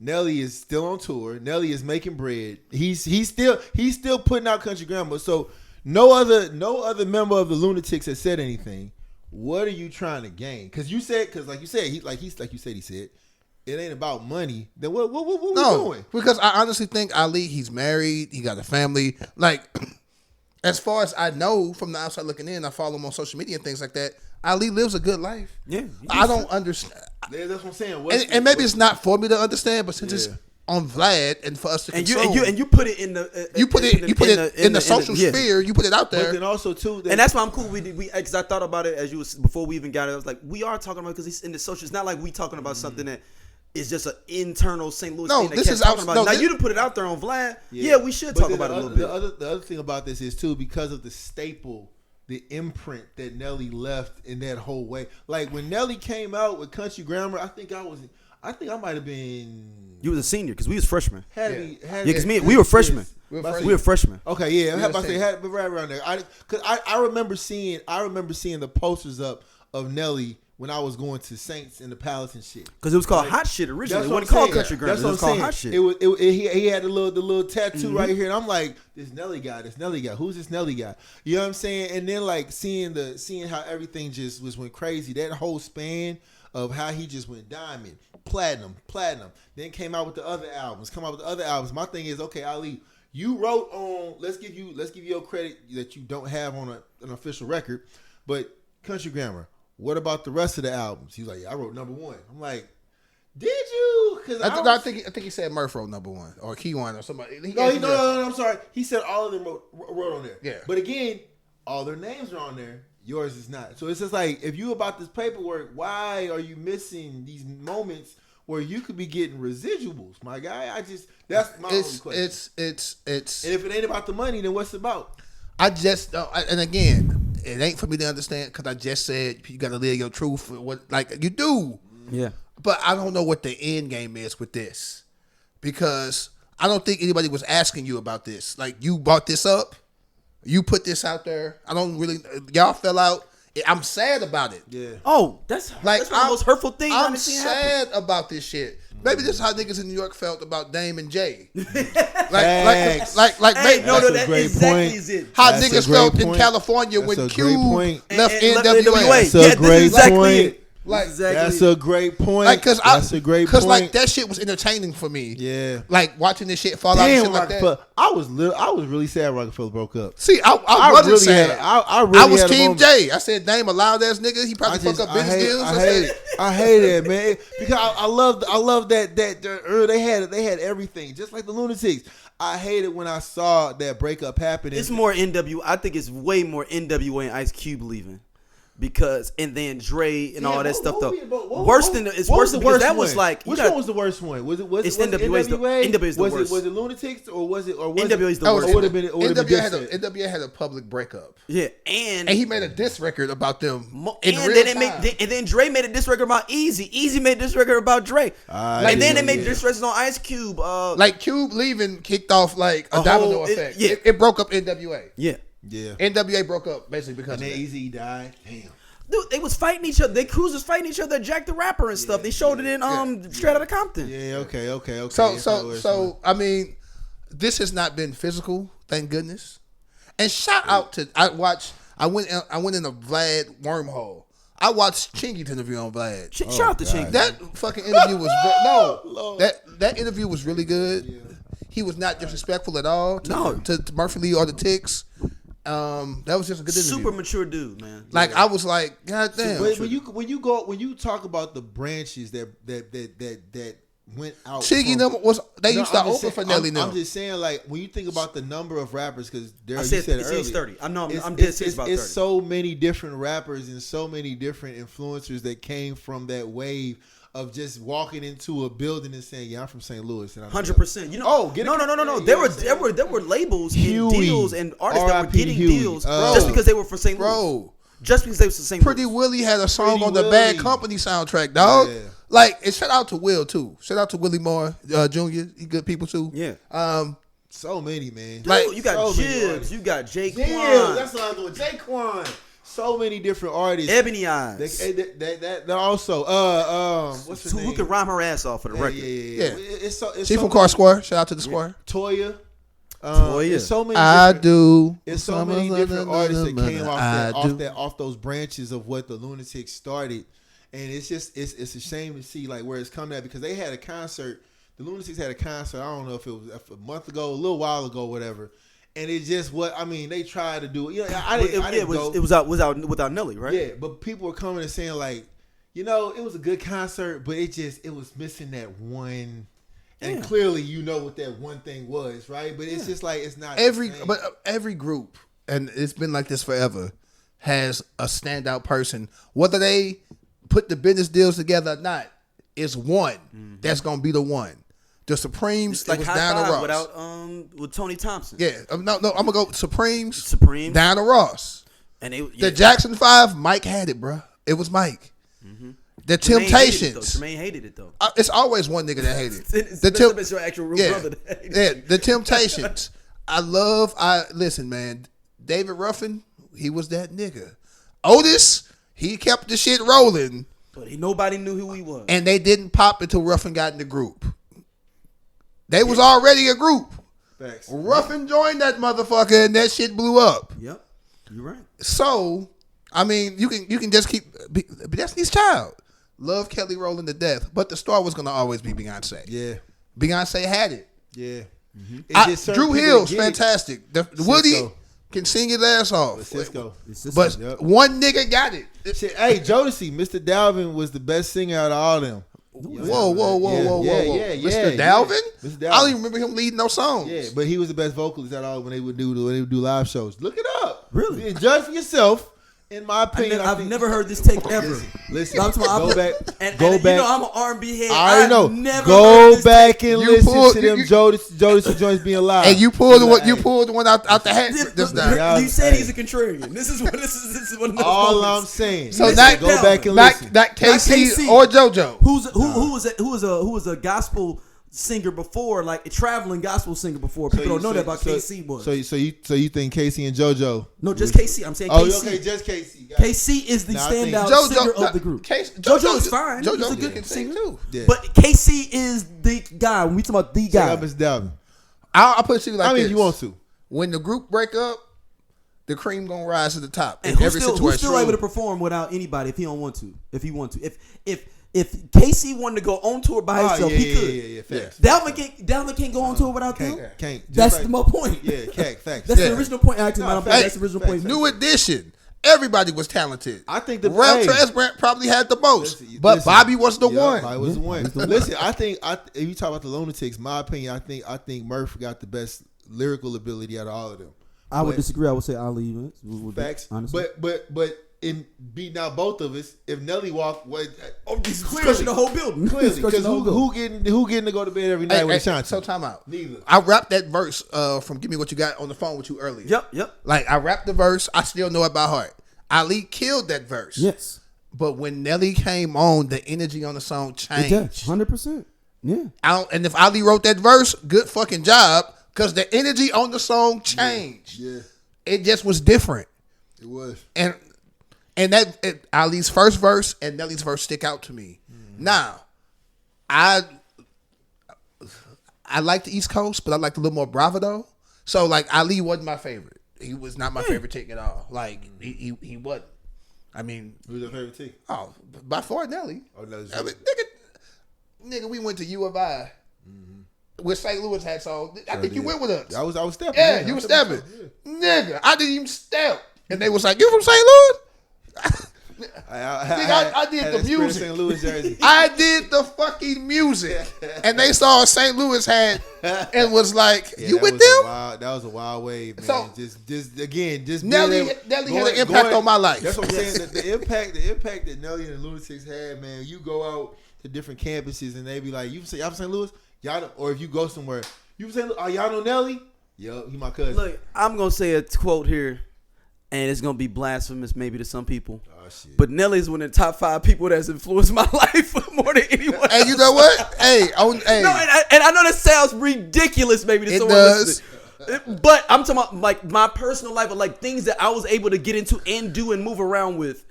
Nelly is still on tour. Nelly is making bread. He's still putting out Country Grammar. So no other member of the Lunatics has said anything. What are you trying to gain? Because like you said, he said it ain't about money. Then what we doing? Because I honestly think Ali, he's married, he got a family. Like, as far as I know from the outside looking in, I follow him on social media and things like that. Ali lives a good life. Yeah, I don't understand. That's what I'm saying. And maybe it's not for me to understand, but since it's on Vlad and for us to consume, and you put it in the you put it in the social sphere. You put it out there. But then also too, and that's why I'm cool. Because I thought about it as you was before we even got it. I was like, we are talking about because he's in the social. It's not like we talking about something that is just an internal St. Louis thing that this is talking about. No, now you done put it out there on Vlad. Yeah, we should talk about it a little bit. The other thing about this is too, because of the staple, the imprint that Nelly left in that whole way. Like when Nelly came out with Country Grammar, I think I might have been. You was a senior because we was freshmen. Because we were freshmen. We were freshmen. Okay, yeah. I say right around there. I remember seeing the posters up of Nelly when I was going to Saints in the Palace and shit. Because it was called Hot Shit originally. It wasn't called Country Grammar. It was called Hot Shit. He had the little tattoo right here, and I'm like, this Nelly guy. Who's this Nelly guy? You know what I'm saying? And then like seeing how everything just went crazy. That whole span of how he just went diamond, platinum. Then came out with the other albums. My thing is, okay, Ali, you wrote on. Let's give you your credit that you don't have on an official record, but Country Grammar. what about the rest of the albums? He's like, yeah, I wrote number 1. I'm like, did you? Because I think he said Murph wrote number 1 or Keyone or somebody. No, I'm sorry. He said all of them wrote on there. Yeah. But again, all their names are on there. Yours is not. So it's just like, if you about this paperwork, why are you missing these moments where you could be getting residuals, my guy? That's my only question. It's. And if it ain't about the money, then what's it about? And again, it ain't for me to understand because I just said you got to live your truth. You do. Yeah. But I don't know what the end game is with this because I don't think anybody was asking you about this. Like, you brought this up, you put this out there. I don't really. Y'all fell out. I'm sad about it. Yeah. Oh, that's the most hurtful thing. I'm sad about this shit. Maybe this is how niggas in New York felt about Dame and Jay. That's a great point. How niggas felt in California when Cube left NWA. That's a great point. Exactly. That's a great point. That's a great point. Because like that shit was entertaining for me. Yeah. Like watching this shit fall out and shit like that. I was really sad Rockefeller broke up. See, I wasn't really sad. I was Team J. I said, Dame, a loud ass nigga. He probably fuck up business deals. I hate it, man. Because I love that they had everything, just like the Lunatics. I hate it when I saw that breakup happen. It's more NWA. I think it's way more NWA and Ice Cube leaving. Because and then Dre and all that stuff though. Worse than that was like which one was the worst one? Was it NWA? NWA's the worst. Was it Lunatics or was NWA's the worst? NWA had a public breakup. Yeah, and he made a diss record about them. And then Dre made a diss record about Easy. Easy made a diss record about Dre. And then they made diss records on Ice Cube. Like Cube leaving kicked off like a domino effect. It broke up NWA. Yeah. Yeah, NWA broke up basically because and then Easy died. Damn, dude, they was fighting each other. They cruisers fighting each other. Jack the Rapper and stuff. They showed it in Straight Outta Compton. Yeah, okay. So I mean, this has not been physical, thank goodness. And shout out to I went in a Vlad wormhole. I watched Chingy's interview on Vlad. Shout out to Chingy. That fucking interview was that interview was really good. Yeah. He was not disrespectful at all to Murphy Lee or the Ticks. That was just a good interview. Super mature dude, man. Like I was like, God damn. But when you talk about the branches that went out, Chiggy them used to open for Nelly. I'm just saying, like when you think about the number of rappers, because you said earlier, 30. I'm dead serious about 30. It's so many different rappers and so many different influencers that came from that wave of just walking into a building and saying, "Yeah, I'm from St. Louis." 100%. You know? No. There were labels and deals and artists that were getting deals just because they were from St. Louis. Just because they were from St. Louis. Pretty Willie had a song on the Bad Company soundtrack, dog. Yeah. Like, and shout out to Will too. Shout out to Willie Moore Jr. He good people too. Yeah. So many, man. Dude, like you got Jibbs, you got Jaquan. That's what I was doing. Jaquan. So many different artists. Ebony Eyes. That also. What's her name? Who can rhyme her ass off for the record? Yeah. She from Car Square. Shout out to the Square. Toya. It's so many. It's so many different artists that came off those branches of what the Lunatics started, and it's a shame to see like where it's coming at because they had a concert. The Lunatics had a concert. I don't know if it was a month ago, a little while ago, whatever. And it just they tried to do it. You know, I didn't go. It was out without Nelly, right? Yeah, but people were coming and saying like, it was a good concert, but it was missing that one. And clearly, you know what that one thing was, right? But it's just like it's not every group, and it's been like this forever, has a standout person. Whether they put the business deals together or not, it's one that's gonna be the one. The Supremes, it's like it was Diana Ross. With Tony Thompson. Yeah, no, I'm gonna go Supremes, Diana Ross, and the Jackson 5. Mike had it, bro. It was Mike. Mm-hmm. The Temptations. Jermaine hated it though. It's always one nigga that hated it. It's your actual real brother that hated it. The Temptations. Listen, man. David Ruffin, he was that nigga. Otis, he kept the shit rolling, but nobody knew who he was. And they didn't pop until Ruffin got in the group. They was already a group. Thanks. Ruffin joined that motherfucker, and that shit blew up. Yep, you're right. So, I mean, you can just keep Destiny's Child. Love Kelly Rowland to death, but the star was gonna always be Beyonce. Yeah, Beyonce had it. Yeah, Drew Hill's fantastic. The Woody, can sing his ass off. Cisco. But one nigga got it. Shit, hey, Jodeci, Mr. Dalvin was the best singer out of all of them. Whoa. Yeah, Mr. Dalvin? Mr. Dalvin. I don't even remember him leading no songs. Yeah, but he was the best vocalist at all when they would do live shows. Look it up. Really? Judge for yourself. In my opinion, I've never heard this take ever. Listen, go back. You know I'm an R&B head. I already know. Never go back and listen to them Jodeci joints being live. And you pulled the one out the hat. You said he's a contrarian. This is what all I'm saying. So not go back and listen. Not KC or JoJo. Who was a gospel singer before, like a traveling gospel singer before. People don't know that about KC was. So you think KC and JoJo? No, just KC. I'm saying KC. Okay, just KC. KC is the standout singer of the group. JoJo is fine. JoJo's a good singer too. Yeah. But KC is the guy. When we talk about the guy. Mr. Dalvin. I'll put it to you like this. If you want to. When the group break up, the cream gonna rise to the top. And who's still able to perform without anybody if he don't want to? If he want to. If KC wanted to go on tour by himself, he could. Yeah. Dalvin can't go on tour without them. Can't. That's my point. Yeah, facts. That's the original point. Actually, that's the original point. New Edition. Everybody was talented. I think the Ralph Tresbrant probably had the most, but Bobby was the one. Bobby was the one. Listen, I think if you talk about the Lunatics, my opinion, I think Murph got the best lyrical ability out of all of them. I would disagree. I would say Ali. Facts. Honestly. But in beating out both of us, if Nelly walked, he's crushing the whole building. Clearly, because who getting to go to bed every night with Ashanti? So time out. Neither. I rapped that verse from "Give Me What You Got" on the phone with you earlier. Yep. Like I rapped the verse, I still know it by heart. Ali killed that verse. Yes. But when Nelly came on, the energy on the song changed. 100%. Yeah. And if Ali wrote that verse, good fucking job, because the energy on the song changed. Yeah. It just was different. It was. And Ali's first verse and Nelly's verse stick out to me. Now, I like the East Coast, but I like a little more bravado. So like Ali wasn't my favorite. He was not my favorite take at all. Like he wasn't. I mean, who's your favorite take? Oh, by far Nelly. Oh, no, I mean, nigga, we went to U of I. With St. Louis hats on. I think you went with us. I was stepping. Yeah, you were stepping. Nigga, I didn't even step. And they was like, you from St. Louis? I did the music. St. Louis jersey. I did the fucking music. And they saw a St. Louis hat and was like, you with them? That was a wild wave, man. So, just Nelly had an impact on my life. That's what I'm saying. The impact that Nelly and the Lunatics had, man. You go out to different campuses and they be like, y'all from St. Louis? Y'all, or if you go somewhere, you say, "Oh, y'all know Nelly?" Yo, he my cousin. Look, I'm gonna say a quote here, and it's gonna be blasphemous maybe to some people. Oh shit! But Nelly's one of the top 5 people that's influenced my life more than anyone. And you know what? Hey. No, and I know that sounds ridiculous maybe to someone listening. But I'm talking about like my personal life, or like things that I was able to get into and do and move around with.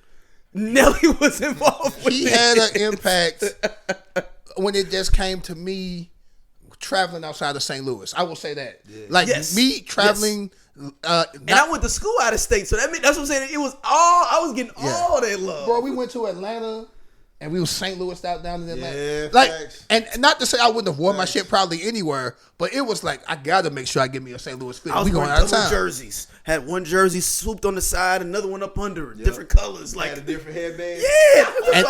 Nelly was involved with. He had an impact when it just came to me. Traveling outside of St. Louis, I will say that. Yeah. Like me traveling, and I went to school out of state, so that's what I'm saying. It was all I was getting all that love. Bro, we went to Atlanta, and we was St. Louis out down in Atlanta. Yeah, like, facts. and not to say I wouldn't have worn my shit probably anywhere, but it was like I gotta make sure I get me a St. Louis fit. I was going out of town. Jerseys. Had one jersey swooped on the side, another one up under, different colors, like had a different headband. Yeah.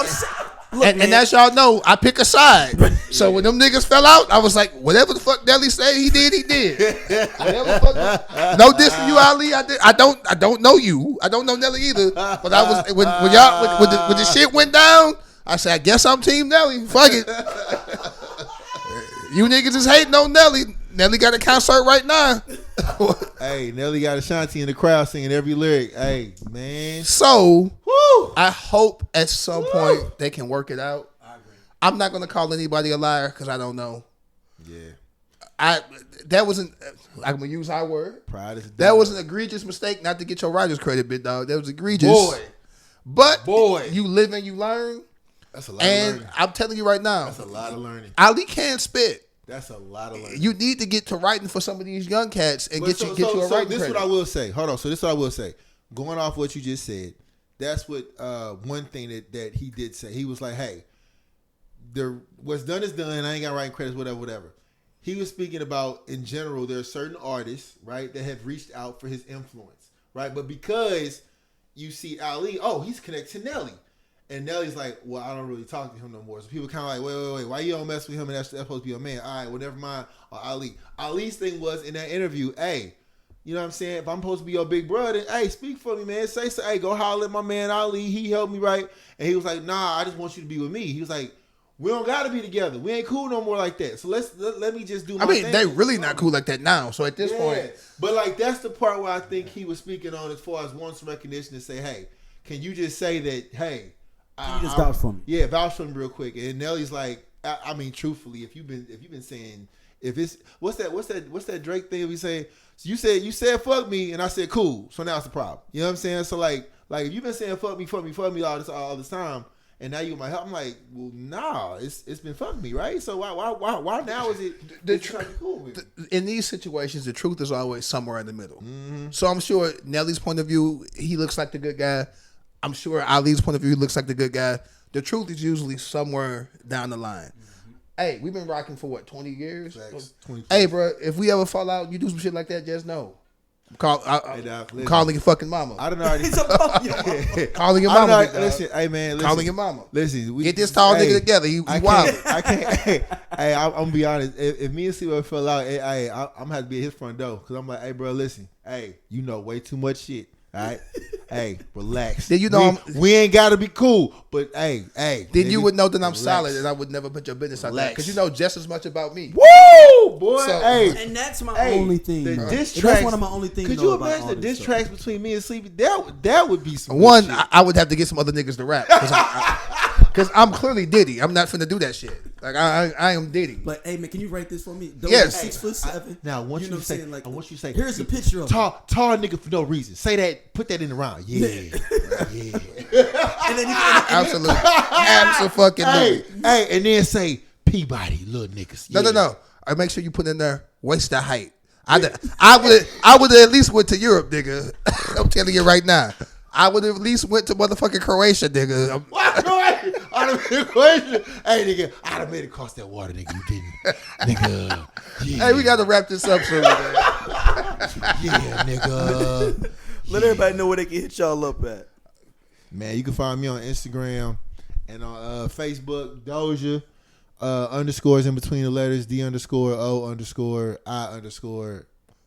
Look, and as y'all know, I pick a side. So when them niggas fell out, I was like, whatever the fuck Nelly said he did. Whatever the fuck. No diss to you, Ali. I don't know you. I don't know Nelly either. But I was when the shit went down, I said, I guess I'm Team Nelly. Fuck it. You niggas is hating on Nelly. Nelly got a concert right now. Hey, Nelly got Ashanti in the crowd singing every lyric. Hey, man. So, I hope at some point they can work it out. I agree. I'm not going to call anybody a liar because I don't know. Yeah. That wasn't, I'm going to use our word. Pride is that was an egregious mistake, not to get your writer's credit, big dog. That was egregious. But you live and you learn. That's a lot of learning. And I'm telling you right now. That's a lot of learning. Ali can't spit. That's a lot of learning. You need to get to writing for some of these young cats and get you a writing this credit. is what I will say. Hold on. So this is what I will say. Going off what you just said, that's what one thing that he did say. He was like, hey, what's done is done. I ain't got writing credits, whatever. He was speaking about, in general, there are certain artists, right, that have reached out for his influence. right? But because you see Ali, oh, he's connected to Nelly. And Nelly's like, well, I don't really talk to him no more. So people kind of like, wait, why you don't mess with him and that's supposed to be your man? All right, well, never mind. Or Ali. Ali's thing was in that interview, hey, you know what I'm saying? If I'm supposed to be your big brother, hey, speak for me, man. Say, hey, go holler at my man Ali. He helped me, right? And he was like, nah, I just want you to be with me. He was like, we don't got to be together. We ain't cool no more like that. So let me just do my thing. They really not cool like that now. So at this point. But like, that's the part where I think he was speaking on as far as wants recognition to say, hey, can you just say that, hey, you just vouch for me. Yeah, vouch for me real quick. And Nelly's like, I mean, truthfully, if you've been saying, if it's what's that Drake thing we say? So you said fuck me, and I said cool. So now it's the problem. You know what I'm saying? So like if you've been saying fuck me all this time, and now you might help. I'm like, well, nah, it's been fuck me, right? So why now is it trying to be cool with me? In these situations, the truth is always somewhere in the middle. Mm-hmm. So I'm sure Nelly's point of view, he looks like the good guy. I'm sure Ali's point of view looks like the good guy. The truth is usually somewhere down the line. Mm-hmm. Hey, we've been rocking for what, 20 years? 20 hey, bro, if we ever fall out, you do some shit like that, just know. I'm calling your fucking mama. I don't know. Calling your mama. Listen, hey man, calling your mama. Listen, get this tall nigga together. He wild. I can't. Hey, I'm gonna be honest. If me and C-Boy fell out, I'm gonna have to be at his front door because I'm like, hey, bro, listen, hey, you know way too much shit. All right, hey, relax. Then you know we ain't gotta be cool, but hey. Then you would know that I'm solid, and I would never put your business out there because you know just as much about me. Woo, boy. So, hey, and that's my only thing. The diss tracks. That's one of my only things. Could you imagine the diss tracks between me and Sleepy? That would be some one. Shit. I would have to get some other niggas to rap because I'm clearly Diddy. I'm not finna do that shit. Like I am Diddy. Like, hey man, can you write this for me? Those yes. 6'7". Now once you say, like, once you say, here's a picture of tall nigga for no reason. Say that. Put that in the round. Yeah. And then absolutely, absolutely. Hey, and then say Peabody, little niggas. Yeah. No. I make sure you put in there waist to height. I would at least went to Europe, nigga. I'm telling you right now. I would have at least went to motherfucking Croatia, nigga. I'd have been Croatia. Hey, nigga, I'd have made it across that water, nigga. You didn't, nigga. Yeah. Hey, we got to wrap this up soon, man. Yeah, nigga. Let everybody know where they can hit y'all up at. Man, you can find me on Instagram and on Facebook, Doja, underscores in between the letters, D_O_I_.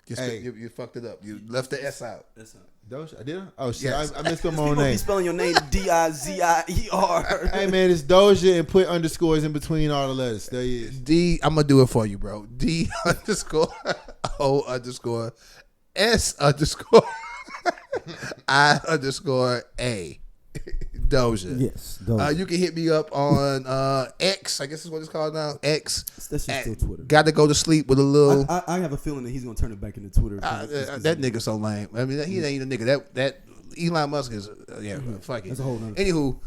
You fucked it up. You left the S out. Doja, I did? Oh shit, yes. I missed my own name. You spelling your name Dizier. Hey man, it's Doja and put underscores in between all the letters. There he is. I'm gonna do it for you, bro. D_O_S_I_A. Doja. Yes. Doja. You can hit me up on X. I guess is what it's called now. X. That's just still Twitter. Got to go to sleep with a little. I have a feeling that he's gonna turn it back into Twitter. That nigga so lame. I mean, he ain't a nigga. That Elon Musk is fuck it. That's a whole nother. Anywho,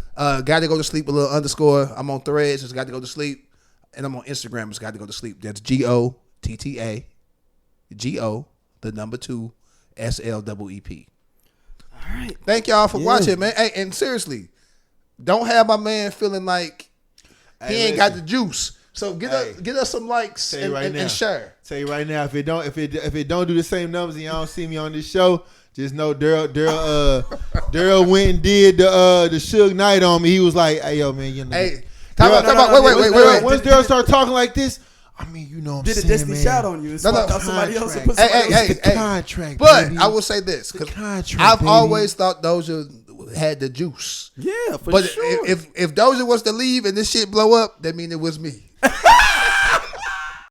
got to go to sleep with a little underscore. I'm on Threads. It's got to go to sleep, and I'm on Instagram. It's got to go to sleep. That's GOTTA, the number 2 SLEEP. All right. Thank y'all for watching, man. Hey, and seriously, don't have my man feeling like he ain't got the juice. So get us some likes and share. Tell you right now, if it don't do the same numbers and y'all don't see me on this show, just know Daryl went and did the Suge Knight on me. He was like, "Hey yo, man, you know." Hey, talk about wait. Once Daryl start talking like this, I mean, you know what I'm saying, did a Destiny man. shout on you. It's somebody else to put contract. But baby. I will say this, because I've always thought Doja had the juice. Yeah, for but sure. If Doja was to leave and this shit blow up, that mean it was me.